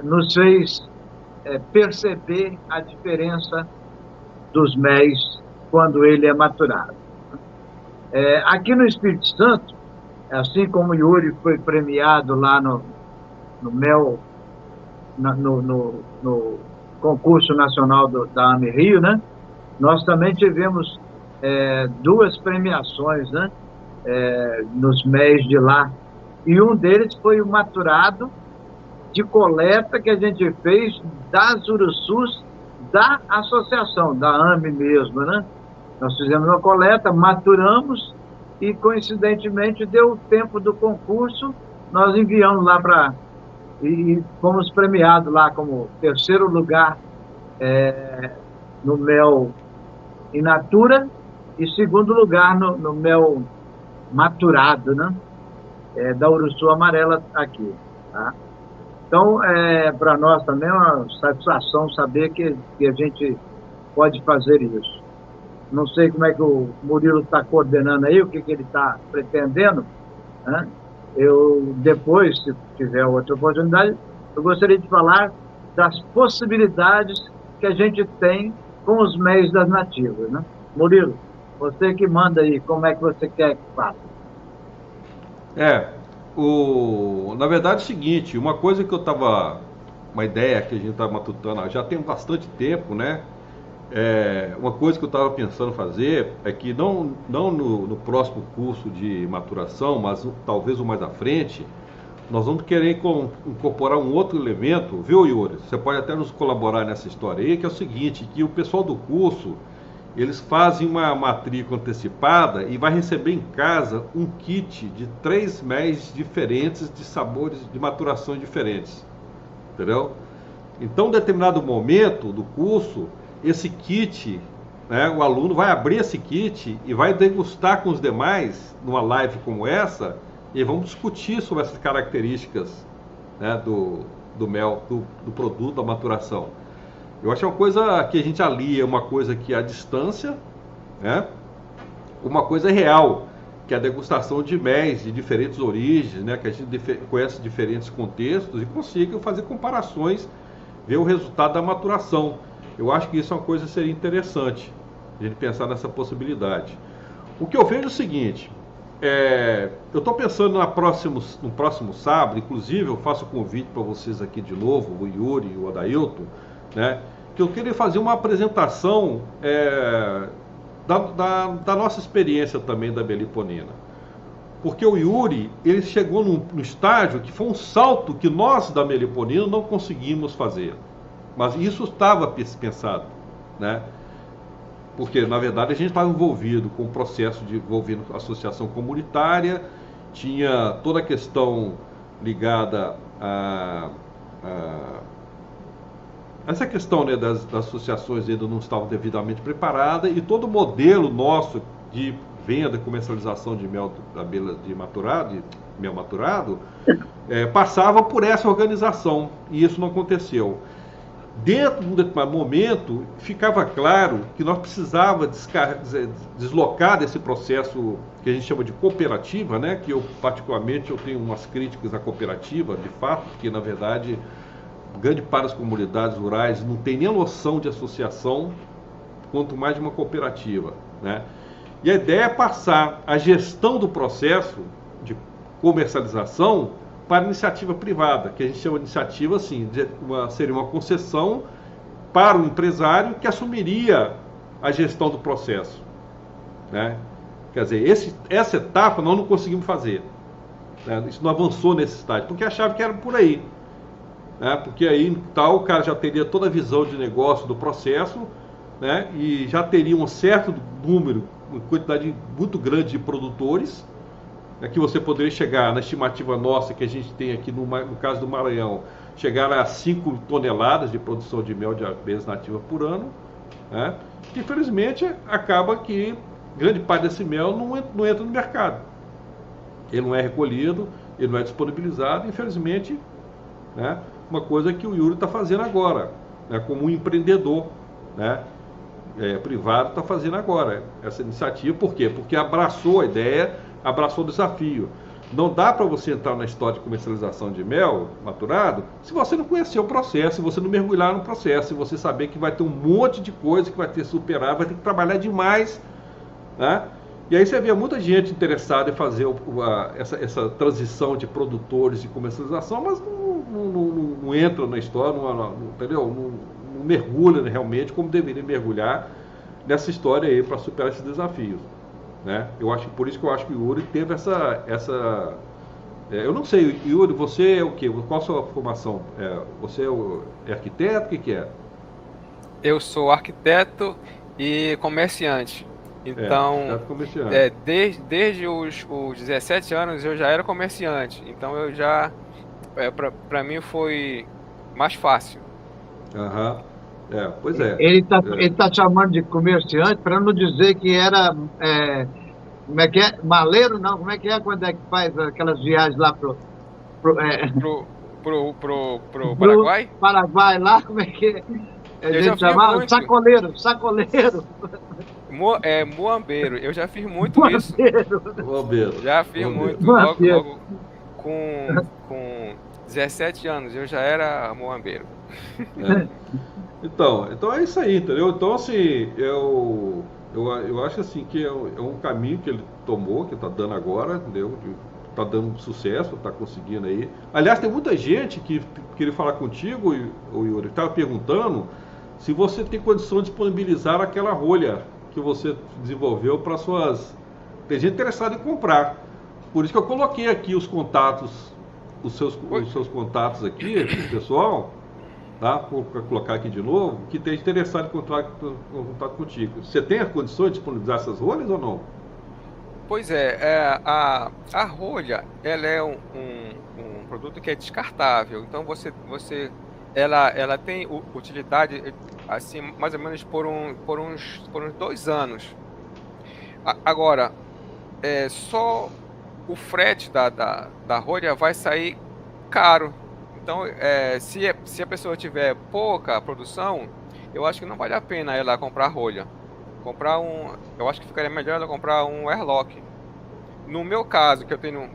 nos fez perceber a diferença dos méis quando ele é maturado. Aqui no Espírito Santo, assim como o Yuri foi premiado lá no mel, no concurso nacional da AME-Rio, né? Nós também tivemos 2 premiações, né? Nos méis de lá. E um deles foi o maturado de coleta que a gente fez das uruçus da associação, da AME mesmo, né? Nós fizemos uma coleta, maturamos e, coincidentemente, deu o tempo do concurso, nós enviamos lá e fomos premiados lá como 3º lugar no mel in natura e 2º lugar no mel maturado, né? Da uruçu amarela aqui, tá? Então, para nós também é uma satisfação saber que a gente pode fazer isso. Não sei como é que o Murilo está coordenando aí, o que ele está pretendendo, né? Eu, depois, se tiver outra oportunidade, eu gostaria de falar das possibilidades que a gente tem com os méis das nativas, né? Murilo, você que manda aí, como é que você quer que faça? Na verdade é o seguinte, uma coisa que eu estava... Uma ideia que a gente estava matutando já tem bastante tempo, né? Uma coisa que eu estava pensando fazer é que não no próximo curso de maturação, mas talvez o mais à frente, nós vamos querer incorporar um outro elemento, viu, Yuri? Você pode até nos colaborar nessa história aí, que é o seguinte, que o pessoal do curso, eles fazem uma matrícula antecipada e vai receber em casa um kit de 3 méis diferentes, de sabores de maturação diferentes, entendeu? Então, em determinado momento do curso, esse kit, né, o aluno vai abrir esse kit e vai degustar com os demais, numa live como essa, e vamos discutir sobre essas características, né, do mel, do produto, da maturação. Eu acho uma coisa que a gente alia, uma coisa que é à distância, né, uma coisa real, que é a degustação de méis de diferentes origens, né, que a gente conhece diferentes contextos e consiga fazer comparações, ver o resultado da maturação. Eu acho que isso é uma coisa que seria interessante, a gente pensar nessa possibilidade. O que eu vejo é o seguinte, eu estou pensando no próximo sábado, inclusive eu faço convite para vocês aqui de novo, o Yuri e o Adailton, né, que eu queria fazer uma apresentação da nossa experiência também da meliponina. Porque o Yuri, ele chegou no estágio que foi um salto que nós da meliponina não conseguimos fazer. Mas isso estava pensado, né? Porque, na verdade, a gente estava envolvido com o processo envolvendo a associação comunitária, tinha toda a questão ligada essa questão, né, das associações ainda não estavam devidamente preparadas e todo o modelo nosso de venda e comercialização de mel da abelha de maturado, de mel maturado, passava por essa organização, e isso não aconteceu. Dentro de um determinado momento, ficava claro que nós precisávamos deslocar desse processo que a gente chama de cooperativa, né? Que eu, particularmente, eu tenho umas críticas à cooperativa, de fato, porque, na verdade, grande parte das comunidades rurais não tem nem a noção de associação, quanto mais de uma cooperativa, né? E a ideia é passar a gestão do processo de comercialização para iniciativa privada, que a gente chama de iniciativa, assim, seria uma concessão para o empresário que assumiria a gestão do processo, né? Quer dizer, essa etapa nós não conseguimos fazer, né? Isso não avançou nesse estágio, porque achava que era por aí, né? Porque aí tal, o cara já teria toda a visão de negócio do processo, né? E já teria um certo número, uma quantidade muito grande de produtores, que você poderia chegar, na estimativa nossa que a gente tem aqui no caso do Maranhão, chegar a 5 toneladas de produção de mel de abelhas nativas por ano, né? Infelizmente, acaba que grande parte desse mel não entra no mercado. Ele não é recolhido, ele não é disponibilizado, infelizmente, né? Uma coisa que o Yuri está fazendo agora, né? Como um empreendedor, né? Privado está fazendo agora essa iniciativa. Por quê? Porque abraçou a ideia, abraçou o desafio. Não dá para você entrar na história de comercialização de mel maturado se você não conhecer o processo, se você não mergulhar no processo, se você saber que vai ter um monte de coisa que vai ter que superar, vai ter que trabalhar demais, né? E aí você vê muita gente interessada em fazer essa transição de produtores de comercialização, mas não entra na história, entendeu? Não mergulha realmente como deveria mergulhar nessa história aí para superar esses desafios, né? Por isso que eu acho que o Yuri teve essa eu não sei, Yuri, você é o quê? Qual a sua formação? Você é arquiteto? O que é? Eu sou arquiteto e comerciante. Então, desde os 17 anos eu já era comerciante. Então eu já, para mim foi mais fácil. Pois é. Ele tá chamando de comerciante para não dizer que era, como é que é? Maleiro, não? Como é que é quando é que faz aquelas viagens lá pro Paraguai? Paraguai lá, como é que é? A gente chamava sacoleiro. Muambeiro. Eu já fiz muito isso. Muambeiro. Já fiz muito. Logo com 17 anos eu já era muambeiro. Então é isso aí, entendeu? Então, assim, eu acho assim que é um caminho que ele tomou, que está dando agora, entendeu? Está dando sucesso, está conseguindo aí. Aliás, tem muita gente que queria falar contigo, o Yuri, que estava perguntando se você tem condição de disponibilizar aquela rolha que você desenvolveu para suas... Tem gente interessada em comprar. Por isso que eu coloquei aqui os contatos, os seus contatos aqui, pessoal, tá? Vou colocar aqui de novo, que tem interessado em contato contigo. Você tem a condição de disponibilizar essas rolhas ou não? Pois é, a rolha, ela é um produto que é descartável. Então ela tem utilidade assim mais ou menos por uns 2 anos. Agora, só o frete da rolha vai sair caro. Então, se a pessoa tiver pouca produção, eu acho que não vale a pena ela comprar rolha. Eu acho que ficaria melhor ela comprar um airlock. No meu caso, que eu tenho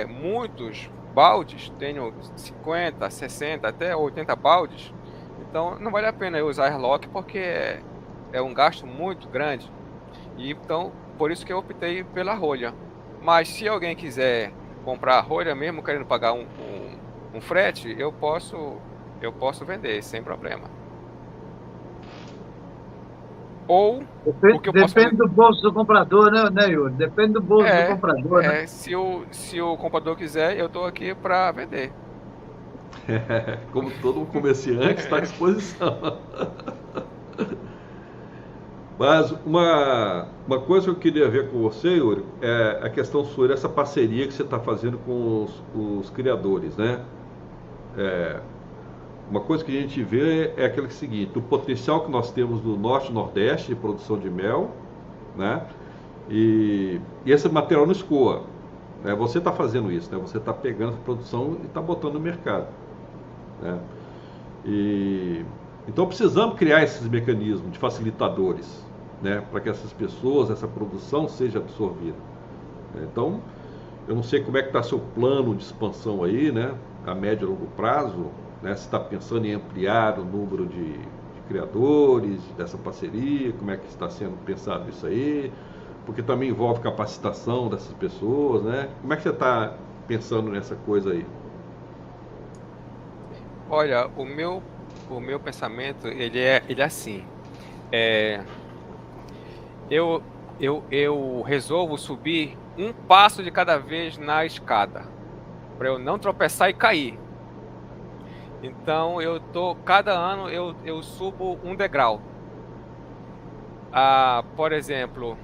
muitos baldes, tenho 50, 60, até 80 baldes, então não vale a pena eu usar airlock porque é um gasto muito grande. E então, por isso que eu optei pela rolha. Mas se alguém quiser comprar a rolha mesmo querendo pagar um frete, eu posso vender sem problema. Ou depende do bolso do comprador, né, Yuri? Depende do bolso do comprador, né? Se o comprador quiser, eu estou aqui para vender. Como todo comerciante está à disposição. Mas uma coisa que eu queria ver com você, Yuri, é a questão sobre essa parceria que você está fazendo com os criadores, né? Uma coisa que a gente vê é aquele seguinte: o potencial que nós temos no norte e nordeste de produção de mel, né? E esse material não escoa. Né? Você está fazendo isso, né? Você está pegando essa produção e está botando no mercado. Né? Então precisamos criar esses mecanismos de facilitadores, né? Para que essas pessoas, essa produção seja absorvida. Então, eu não sei como é que está seu plano de expansão aí, né? A médio e longo prazo, né? Se está pensando em ampliar o número de criadores dessa parceria, como é que está sendo pensado isso aí? Porque também envolve capacitação dessas pessoas, né? Como é que você está pensando nessa coisa aí? Olha, o meu pensamento, ele é assim. É, eu resolvo subir um passo de cada vez na escada, para eu não tropeçar e cair. Então, cada ano eu subo um degrau. Por exemplo,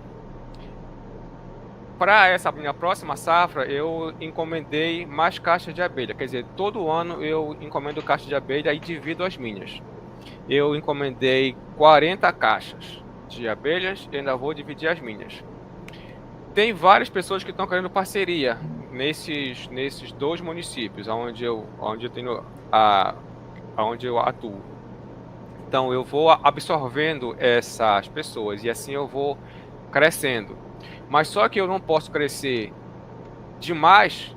para essa minha próxima safra, eu encomendei mais caixas de abelha. Quer dizer, todo ano eu encomendo caixa de abelha e divido as minhas. Eu encomendei 40 caixas de abelhas e ainda vou dividir as minhas. Tem várias pessoas que estão querendo parceria nesses 2 municípios onde eu atuo. Então eu vou absorvendo essas pessoas e assim eu vou crescendo. Mas só que eu não posso crescer demais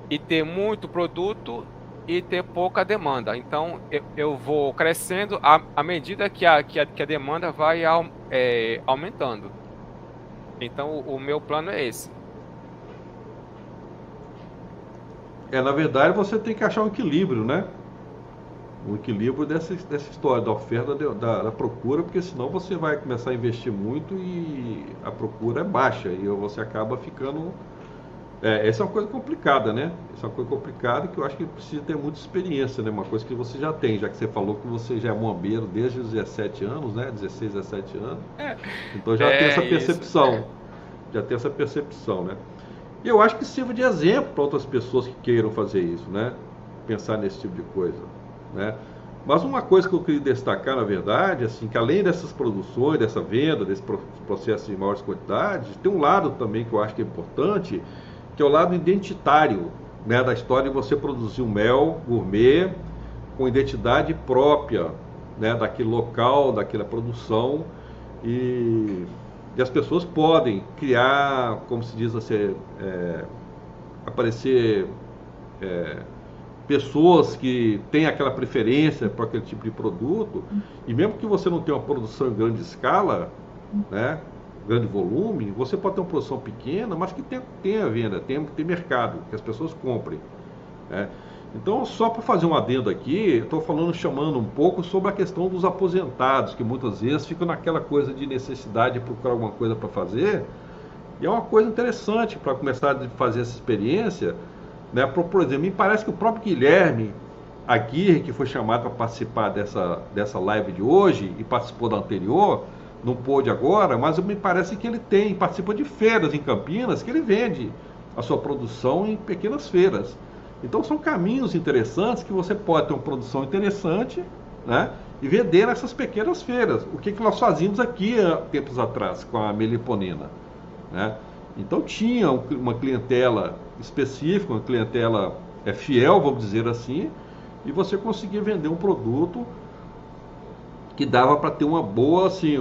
e ter muito produto e ter pouca demanda. Então eu vou crescendo à medida que a demanda vai aumentando. Então o meu plano é esse. Na verdade, você tem que achar um equilíbrio, né? Um equilíbrio dessa história da oferta da procura, porque senão você vai começar a investir muito e a procura é baixa e você acaba ficando. Essa é uma coisa complicada, né? Essa é uma coisa complicada que eu acho que precisa ter muita experiência, né? Uma coisa que você já tem, já que você falou que você já é muambeiro desde os 17 anos, né? 16, 17 anos. Então já tem essa percepção. Isso. Já tem essa percepção, né? E eu acho que sirva de exemplo para outras pessoas que queiram fazer isso, né? Pensar nesse tipo de coisa, né? Mas uma coisa que eu queria destacar, na verdade, assim, que além dessas produções, dessa venda, desse processo de maiores quantidades, tem um lado também que eu acho que é importante, que é o lado identitário, né, da história de você produzir um mel gourmet com identidade própria, né, daquele local, daquela produção, e as pessoas podem criar, como se diz assim, aparecer pessoas que têm aquela preferência por aquele tipo de produto, e mesmo que você não tenha uma produção em grande escala, né, grande volume, você pode ter uma produção pequena, mas que tenha venda, tem mercado, que as pessoas comprem, né? Então, só para fazer um adendo aqui, eu estou chamando um pouco sobre a questão dos aposentados, que muitas vezes ficam naquela coisa de necessidade de procurar alguma coisa para fazer, e é uma coisa interessante para começar a fazer essa experiência, né? Por exemplo, me parece que o próprio Guilherme Aguirre, que foi chamado para participar dessa live de hoje e participou da anterior, não pôde agora, mas me parece que ele participa de feiras em Campinas, que ele vende a sua produção em pequenas feiras. Então são caminhos interessantes que você pode ter uma produção interessante, né, e vender nessas pequenas feiras. O que nós fazíamos aqui há tempos atrás com a meliponina, né? Então tinha uma clientela específica, uma clientela fiel, vamos dizer assim, e você conseguia vender um produto que dava para ter uma boa, assim,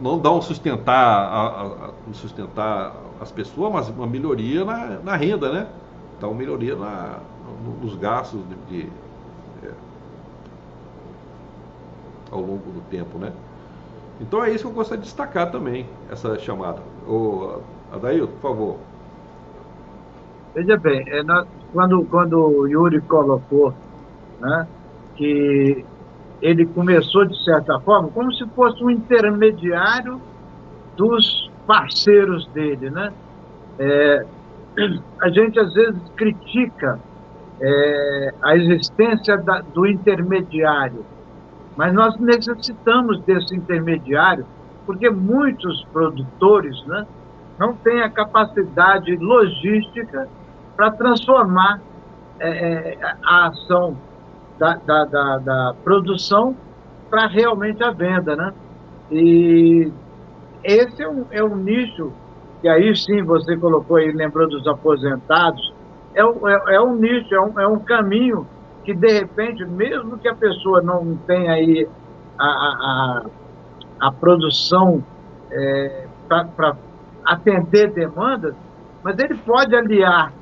não dá sustentar as pessoas, mas uma melhoria na renda, né? Dá uma melhoria nos gastos ao longo do tempo, né? Então é isso que eu gostaria de destacar também, essa chamada. Adailton, por favor. Veja bem, quando o Yuri colocou, né, que ele começou, de certa forma, como se fosse um intermediário dos parceiros dele, né? A gente, às vezes, critica a existência do intermediário, mas nós necessitamos desse intermediário, porque muitos produtores, né, não têm a capacidade logística para transformar a ação da produção para realmente a venda, né? E esse é um nicho, e aí sim você colocou aí, lembrou dos aposentados, é um nicho, é um caminho que, de repente, mesmo que a pessoa não tenha aí a, a produção para atender demandas, mas ele pode aliar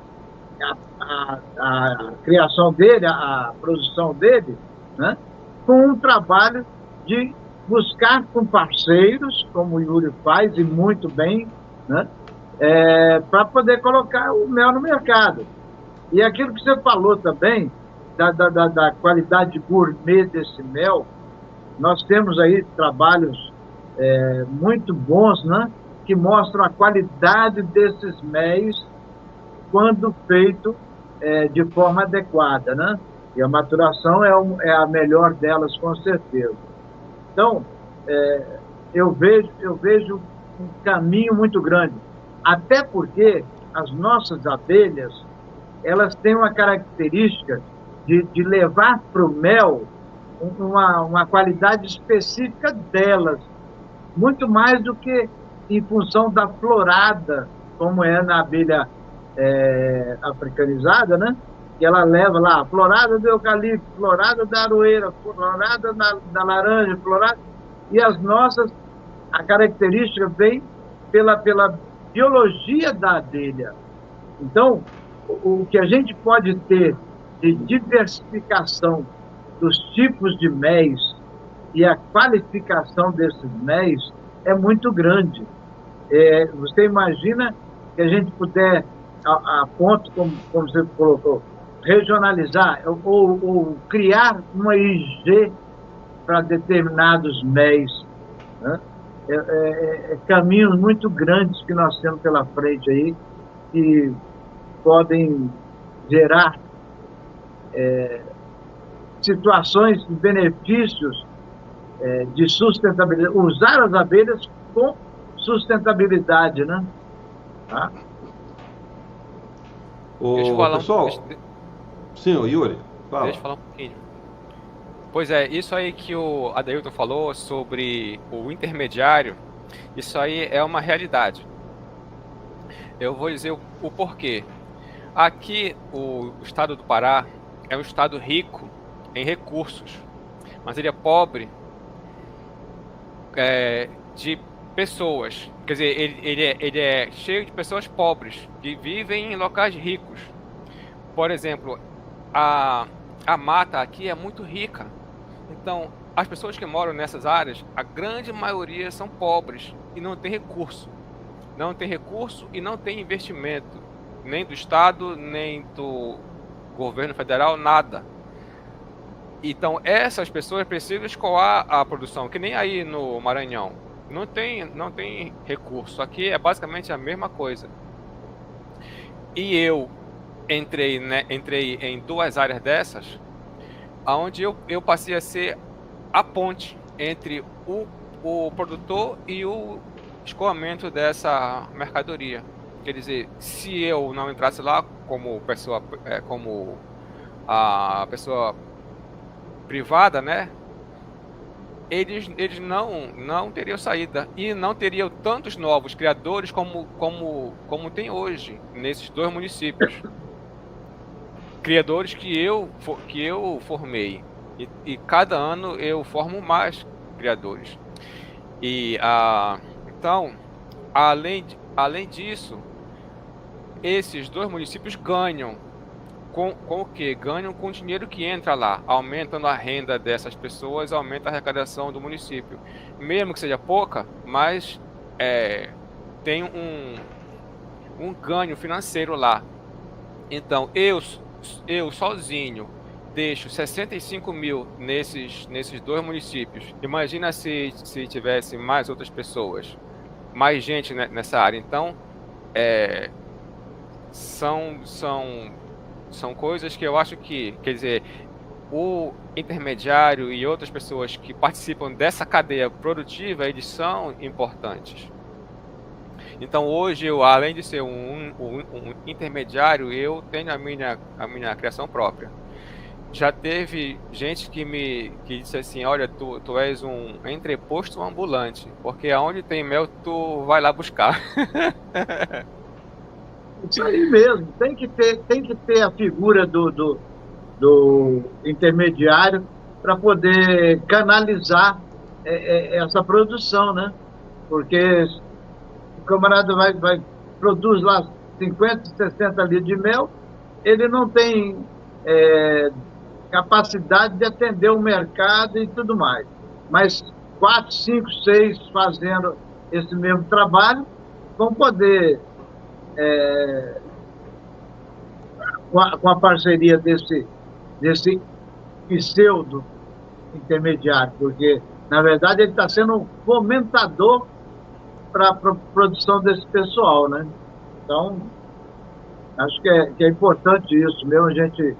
a criação dele, a produção dele, né, com um trabalho de buscar com parceiros, como o Yuri faz, e muito bem, né, para poder colocar o mel no mercado. E aquilo que você falou também, da qualidade gourmet desse mel, nós temos aí trabalhos muito bons, né, que mostram a qualidade desses méis quando feito de forma adequada, né? E a maturação é a melhor delas, com certeza. Então, eu vejo um caminho muito grande, até porque as nossas abelhas, elas têm uma característica de levar para o mel uma qualidade específica delas, muito mais do que em função da florada, como é na abelha africanizada, né? Que ela leva lá florada do eucalipto, florada da aroeira, florada da laranja, florada... E as nossas, a característica vem pela biologia da abelha. Então, o que a gente pode ter de diversificação dos tipos de méis e a qualificação desses méis é muito grande. Você imagina que a gente puder, a ponto, como você colocou, regionalizar ou criar uma IG para determinados méis, né? Caminhos muito grandes que nós temos pela frente aí, que podem gerar situações de benefícios de sustentabilidade, usar as abelhas com sustentabilidade, né? Tá? Deixa eu falar pessoal, sim, o Yuri, fala. Deixa eu falar um pouquinho. Pois é, isso aí que o Adailton falou sobre o intermediário, isso aí é uma realidade. Eu vou dizer o porquê. Aqui, o estado do Pará é um estado rico em recursos, mas ele é pobre de pessoas. Quer dizer, ele é cheio de pessoas pobres, que vivem em locais ricos. Por exemplo, a mata aqui é muito rica. Então, as pessoas que moram nessas áreas, a grande maioria são pobres e não tem recurso. Não tem recurso e não tem investimento, nem do Estado, nem do governo federal, nada. Então, essas pessoas precisam escoar a produção, que nem aí no Maranhão. Não tem recurso. Aqui é basicamente a mesma coisa. E eu entrei em duas áreas dessas, onde eu passei a ser a ponte entre o produtor e o escoamento dessa mercadoria. Quer dizer, se eu não entrasse lá como a pessoa privada, né, eles não teriam saída e não teriam tantos novos criadores como tem hoje nesses dois municípios. Criadores que eu formei, e cada ano eu formo mais criadores. Então, além disso, esses dois municípios ganham com o quê? Ganham com o dinheiro que entra lá, aumentando a renda dessas pessoas, aumenta a arrecadação do município, mesmo que seja pouca, mas tem um ganho financeiro lá. Então, eu sozinho deixo 65 mil nesses dois municípios. Imagina se tivesse mais outras pessoas, mais gente nessa área. Então, são coisas que eu acho que, quer dizer, o intermediário e outras pessoas que participam dessa cadeia produtiva, eles são importantes. Então hoje, além de ser um intermediário, eu tenho a minha criação própria. Já teve gente que disse assim, olha, tu és um entreposto ambulante, porque aonde tem mel tu vai lá buscar. Isso aí mesmo, tem que ter a figura do intermediário para poder canalizar essa produção, né? Porque o camarada produz lá 50, 60 litros de mel, ele não tem capacidade de atender o mercado e tudo mais. Mas 4, 5, 6 fazendo esse mesmo trabalho vão poder, com a parceria desse pseudo intermediário, porque, na verdade, ele está sendo um fomentador para a produção desse pessoal, né? Então, acho que é importante isso mesmo, a gente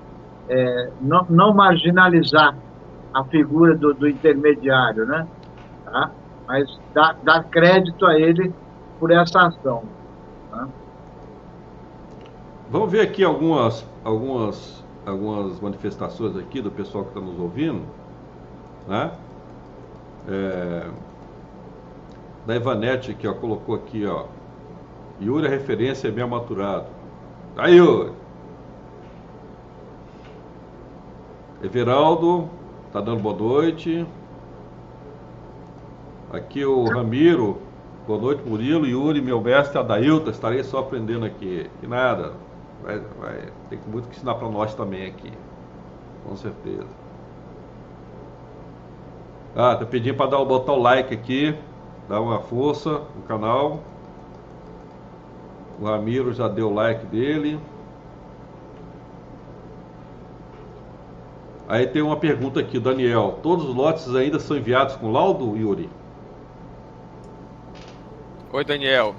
não marginalizar a figura do intermediário, né? Tá? Mas dar crédito a ele por essa ação. Tá? Vamos ver aqui algumas manifestações aqui do pessoal que está nos ouvindo, né? Da Ivanete aqui, ó, colocou aqui, ó, Yuri é referência, é mel maturado. Aí, Yuri. Everaldo tá dando boa noite. Aqui o Ramiro, boa noite, Murilo, Yuri, meu mestre Adailton, estarei só aprendendo aqui. Que nada, tem muito que ensinar para nós também aqui, com certeza. Tá pedindo para botar o like aqui, dar uma força no canal. O Ramiro já deu o like dele. Aí tem uma pergunta aqui, Daniel. Todos os lotes ainda são enviados com laudo, Yuri? Oi, Daniel.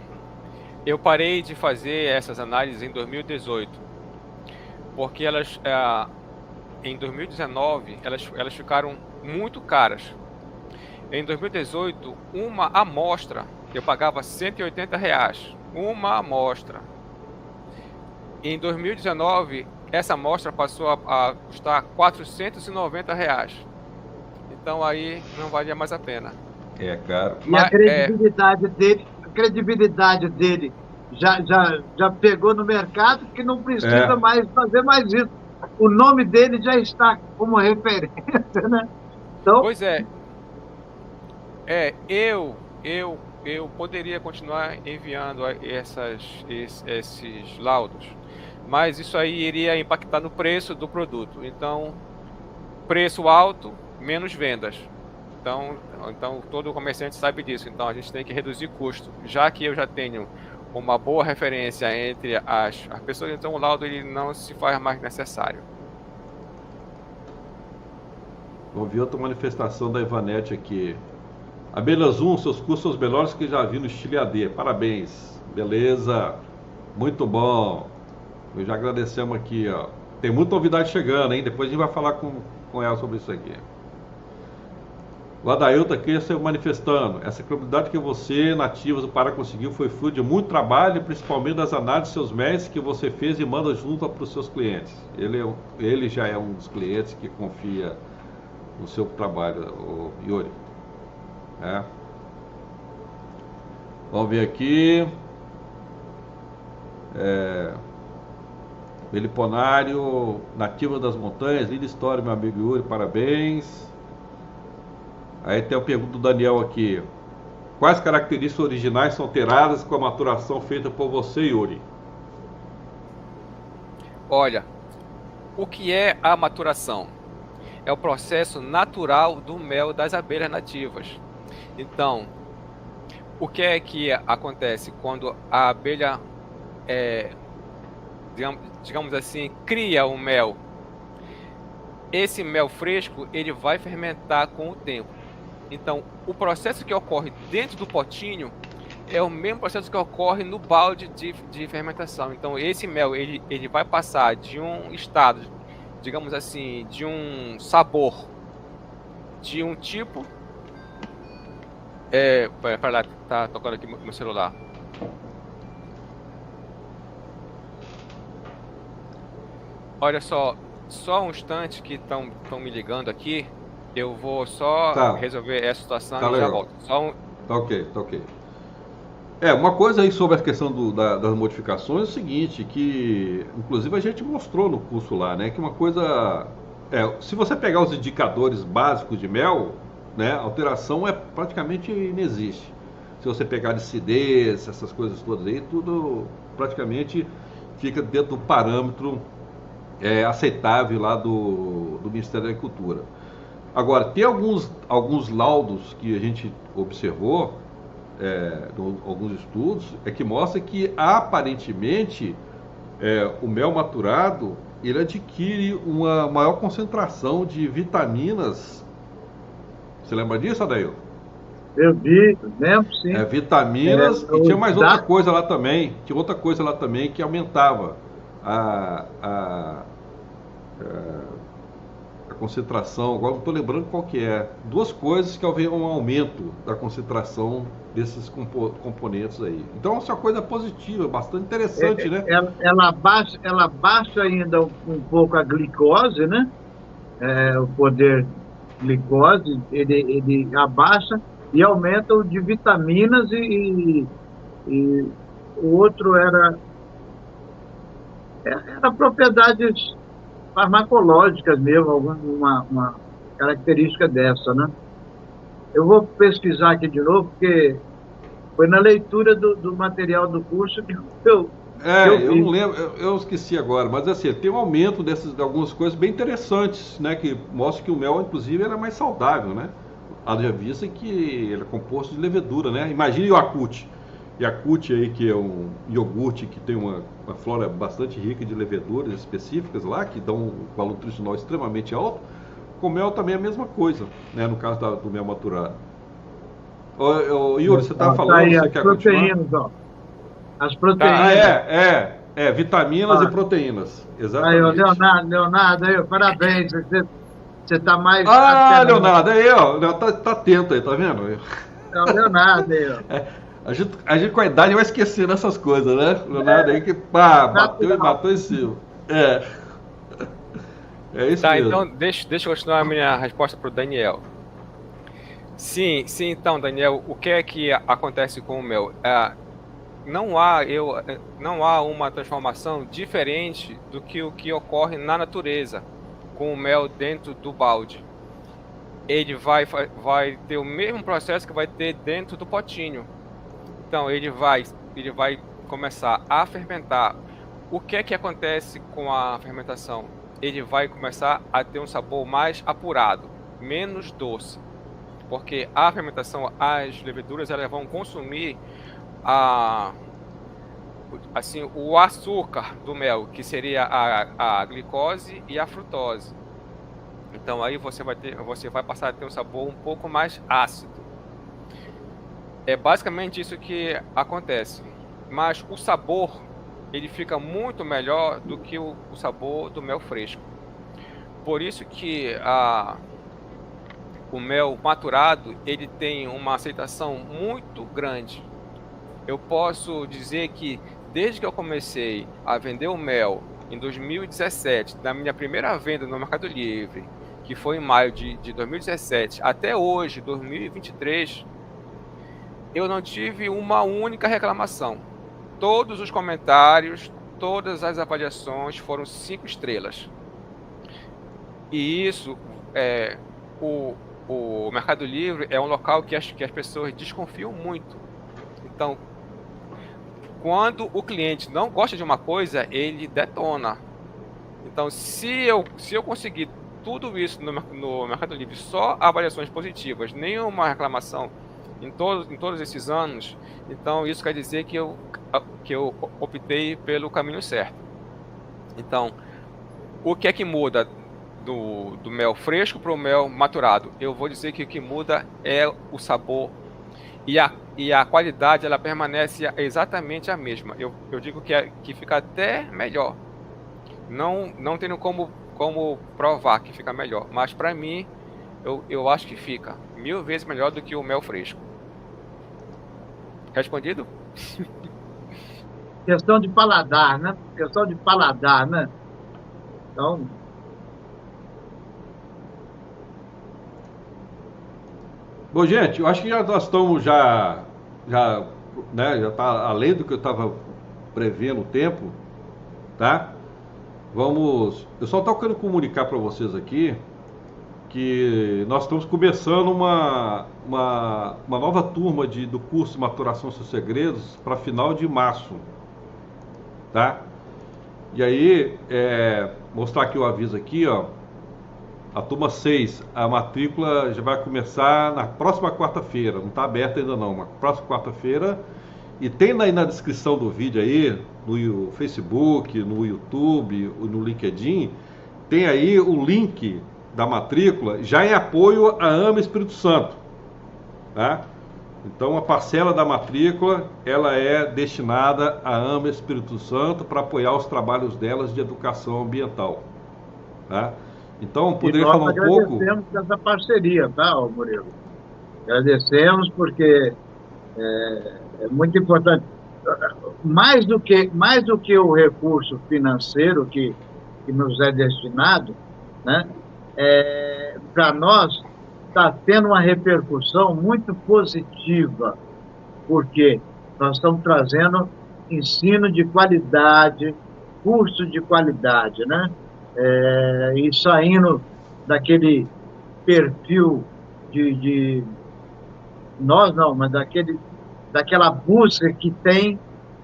Eu parei de fazer essas análises em 2018, porque elas, em 2019, elas ficaram muito caras. Em 2018, uma amostra, eu pagava R$180, uma amostra. Em 2019, essa amostra passou a custar R$490. Então aí não valia mais a pena. É caro. E a credibilidade dele já pegou no mercado que não precisa mais fazer mais isso. O nome dele já está como referência, né? Então, pois é. Eu poderia continuar enviando esses laudos, mas isso aí iria impactar no preço do produto. Então, preço alto, menos vendas. Então todo comerciante sabe disso. Então a gente tem que reduzir custo. Já que eu já tenho uma boa referência entre as pessoas, então o laudo ele não se faz mais necessário. Vamos ver outra manifestação da Ivanete aqui. Abelha Zoom, seus cursos são os melhores que já vi no Estilo AD. Parabéns. Beleza. Muito bom. Eu já agradecemos aqui, ó. Tem muita novidade chegando, hein? Depois a gente vai falar com ela sobre isso aqui. O Adailton aqui se manifestando. Essa credibilidade que você, nativos do Pará, conseguiu foi fruto de muito trabalho, principalmente das análises dos seus mestres que você fez e manda junto para os seus clientes. Ele já é um dos clientes que confia no seu trabalho, o Yuri. Vamos ver aqui. Meliponário, nativo das montanhas, linda história, meu amigo Yuri, parabéns. Aí tem a pergunta do Daniel aqui. Quais características originais são alteradas com a maturação feita por você, Yuri? Olha, o que é a maturação? É o processo natural do mel das abelhas nativas. Então, o que é que acontece quando a abelha, digamos assim, cria o mel? Esse mel fresco, ele vai fermentar com o tempo. Então, o processo que ocorre dentro do potinho é o mesmo processo que ocorre no balde de fermentação. Então, esse mel, ele vai passar de um estado, digamos assim, de um sabor, de um tipo... para lá, tá tocando aqui meu celular. Olha só, só um instante que estão me ligando aqui. Eu vou só resolver essa situação e já volto. Tá ok. Uma coisa aí sobre a questão das modificações é o seguinte, que inclusive a gente mostrou no curso lá, né? Que uma coisa... se você pegar os indicadores básicos de mel, né? A alteração praticamente inexiste. Se você pegar acidez, essas coisas todas aí, tudo praticamente fica dentro do parâmetro aceitável lá do Ministério da Agricultura. Agora, tem alguns laudos que a gente observou, alguns estudos, que mostra que aparentemente o mel maturado ele adquire uma maior concentração de vitaminas. Você lembra disso, Adail? Eu vi, lembro sim. Vitaminas, e tinha mais outra coisa lá também. Tinha outra coisa lá também que aumentava a concentração. Agora não estou lembrando qual que é. Duas coisas que haviam um aumento da concentração desses componentes aí. Então, essa é uma coisa positiva, bastante interessante, né? Ela baixa ainda um pouco a glicose, né? O poder glicose, ele abaixa e aumenta o de vitaminas e o outro era propriedades farmacológicas mesmo, uma característica dessa, né? Eu vou pesquisar aqui de novo, porque foi na leitura do material do curso que eu não lembro, eu esqueci agora, mas assim, tem um aumento de algumas coisas bem interessantes, né, que mostra que o mel, inclusive, era mais saudável, né? Haja vista que ele é composto de levedura, né? Imagine o Yakult. Yakult aí, que é um iogurte que tem uma flora bastante rica de leveduras específicas lá, que dão um valor nutricional extremamente alto. Com mel também é a mesma coisa, né? No caso do mel maturado. Yuri, você estava falando, você quer continuar? As proteínas. Vitaminas e proteínas. Exatamente. Leonardo, parabéns. Você está mais... Leonardo, aí, ó. Tá atento aí, tá vendo? Leonardo, aí, ó. A gente com a idade vai esquecendo essas coisas, né? Leonardo aí que matou em cima. É isso mesmo. Então deixa eu continuar a minha resposta para o Daniel. Sim, então, Daniel, o que é que acontece com o mel? Não há uma transformação diferente do que o que ocorre na natureza com o mel dentro do balde. Ele vai ter o mesmo processo que vai ter dentro do potinho. Então ele vai começar a fermentar. O que é que acontece com a fermentação? Ele vai começar a ter um sabor mais apurado, menos doce. Porque a fermentação, as leveduras, elas vão consumir o açúcar do mel, que seria a glicose e a frutose. Então aí você vai passar a ter um sabor um pouco mais ácido. É basicamente isso que acontece. Mas o sabor, ele fica muito melhor do que o sabor do mel fresco. Por isso que o mel maturado, ele tem uma aceitação muito grande. Eu posso dizer que desde que eu comecei a vender o mel em 2017, na minha primeira venda no Mercado Livre, que foi em maio de 2017, até hoje, 2023, eu não tive uma única reclamação. Todos os comentários, todas as avaliações foram 5 estrelas. E isso, o Mercado Livre é um local que as pessoas desconfiam muito. Então, quando o cliente não gosta de uma coisa, ele detona. Então, se eu conseguir tudo isso no Mercado Livre, só avaliações positivas, nenhuma reclamação em todos esses anos, então isso quer dizer que eu optei pelo caminho certo. Então, o que é que muda do mel fresco para o mel maturado? Eu vou dizer que o que muda é o sabor e a qualidade, ela permanece exatamente a mesma. Eu digo que fica até melhor. Não tenho como provar que fica melhor, mas para mim eu acho que fica 1000 vezes melhor do que o mel fresco. Respondido? Questão de paladar, né? Então, Bom, gente, eu acho que nós estamos né, já está além do que eu estava prevendo o tempo, tá? Eu só estou querendo comunicar para vocês aqui que nós estamos começando uma nova turma do curso de Maturação Seus Segredos para final de março, tá? E aí, mostrar aqui o aviso aqui, ó. A turma 6, a matrícula já vai começar na próxima quarta-feira, não está aberta ainda não, mas próxima quarta-feira. E tem aí na descrição do vídeo aí, no Facebook, no YouTube, no LinkedIn, tem aí o link da matrícula, já em apoio à AMA Espírito Santo, tá? Então a parcela da matrícula, ela é destinada à AMA Espírito Santo para apoiar os trabalhos delas de educação ambiental, tá? Então, poderia falar um pouco... agradecemos essa parceria, tá, Murilo? Agradecemos porque é muito importante. Mais do que o recurso financeiro que nos é destinado, né, para nós está tendo uma repercussão muito positiva, porque nós estamos trazendo ensino de qualidade, curso de qualidade, né? E saindo daquele perfil de nós não, mas daquela busca que tem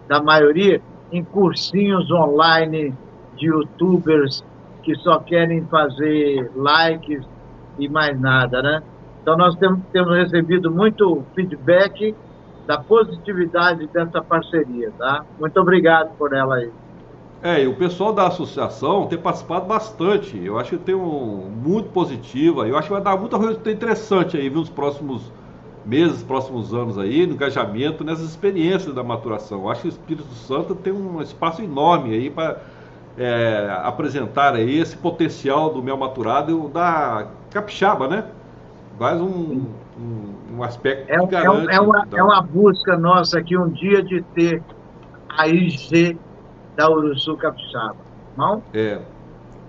da maioria em cursinhos online de youtubers que só querem fazer likes e mais nada, né? Então nós temos recebido muito feedback da positividade dessa parceria, tá? Muito obrigado por ela aí. E o pessoal da associação tem participado bastante. Eu acho que tem muito positiva. Eu acho que vai dar muita coisa interessante aí nos próximos meses, próximos anos aí, no engajamento, nessas experiências da maturação. Eu acho que o Espírito Santo tem um espaço enorme aí para apresentar aí esse potencial do mel maturado da capixaba, né? Mais um aspecto que garante. É uma busca nossa aqui um dia de ter a IG da Uruçu Capixaba. Não?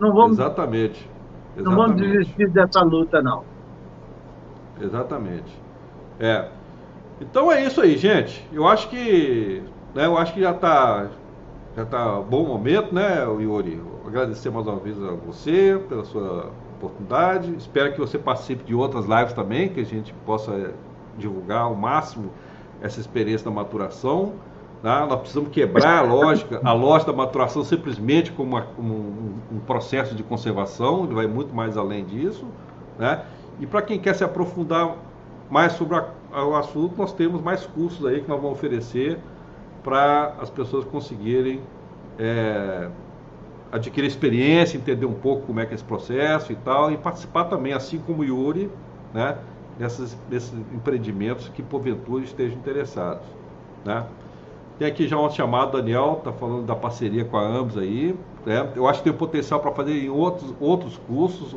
Não vamos, exatamente. Não vamos desistir dessa luta, não. Exatamente. Então é isso aí, gente. Eu acho que já está bom o momento, né, Yuri? Agradecer mais uma vez a você pela sua oportunidade. Espero que você participe de outras lives também, que a gente possa divulgar ao máximo essa experiência da maturação. Tá? Nós precisamos quebrar a lógica da maturação simplesmente como um processo de conservação, ele vai muito mais além disso, né? E para quem quer se aprofundar mais sobre o assunto, nós temos mais cursos aí que nós vamos oferecer para as pessoas conseguirem adquirir experiência, entender um pouco como é que é esse processo e tal, e participar também, assim como o Yuri, né, nesses empreendimentos que porventura estejam interessados, né? Tem aqui já um chamado, Daniel, está falando da parceria com a AMS aí, né? Eu acho que tem potencial para fazer em outros cursos,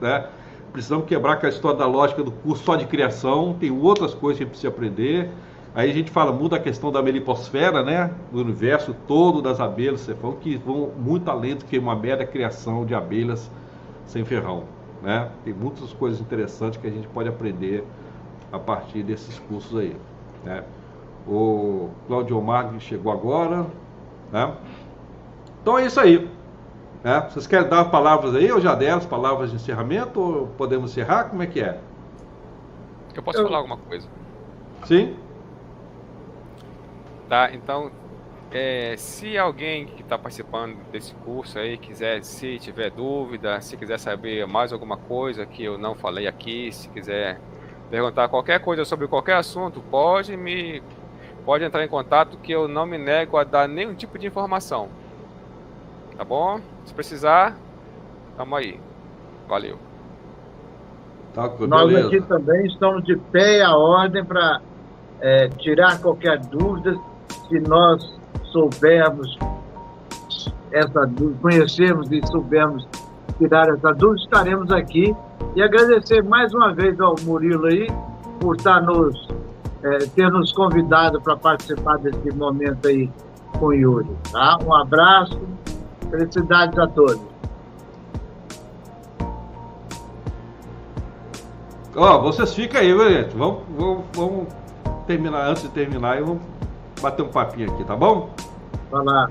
né? Precisamos quebrar com a história da lógica do curso só de criação, tem outras coisas que a gente precisa aprender. Aí a gente muda a questão da meliposfera, né? Do universo todo das abelhas, você falou, que vão muito além do que uma mera criação de abelhas sem ferrão, né? Tem muitas coisas interessantes que a gente pode aprender a partir desses cursos aí, né? O Cláudio Omar chegou agora, né? Então é isso aí, né? Vocês querem dar palavras aí, ou já deram as palavras de encerramento, ou podemos encerrar? Como é que é? Eu posso falar alguma coisa? Sim. Tá, então, se alguém que está participando desse curso aí se tiver dúvida, se quiser saber mais alguma coisa que eu não falei aqui, se quiser perguntar qualquer coisa sobre qualquer assunto, pode entrar em contato, que eu não me nego a dar nenhum tipo de informação. Tá bom? Se precisar, tamo aí. Valeu. Tá, nós aqui também estamos de pé à ordem para tirar qualquer dúvida. Se nós soubermos essa dúvida, conhecermos e soubermos tirar essa dúvida, estaremos aqui. E agradecer mais uma vez ao Murilo aí por ter nos convidado para participar desse momento aí com o Yuri. Tá? Um abraço, felicidades a todos. Ó, vocês ficam aí, viu, gente? Vamos terminar, antes de terminar, e vamos bater um papinho aqui, tá bom? Vai lá.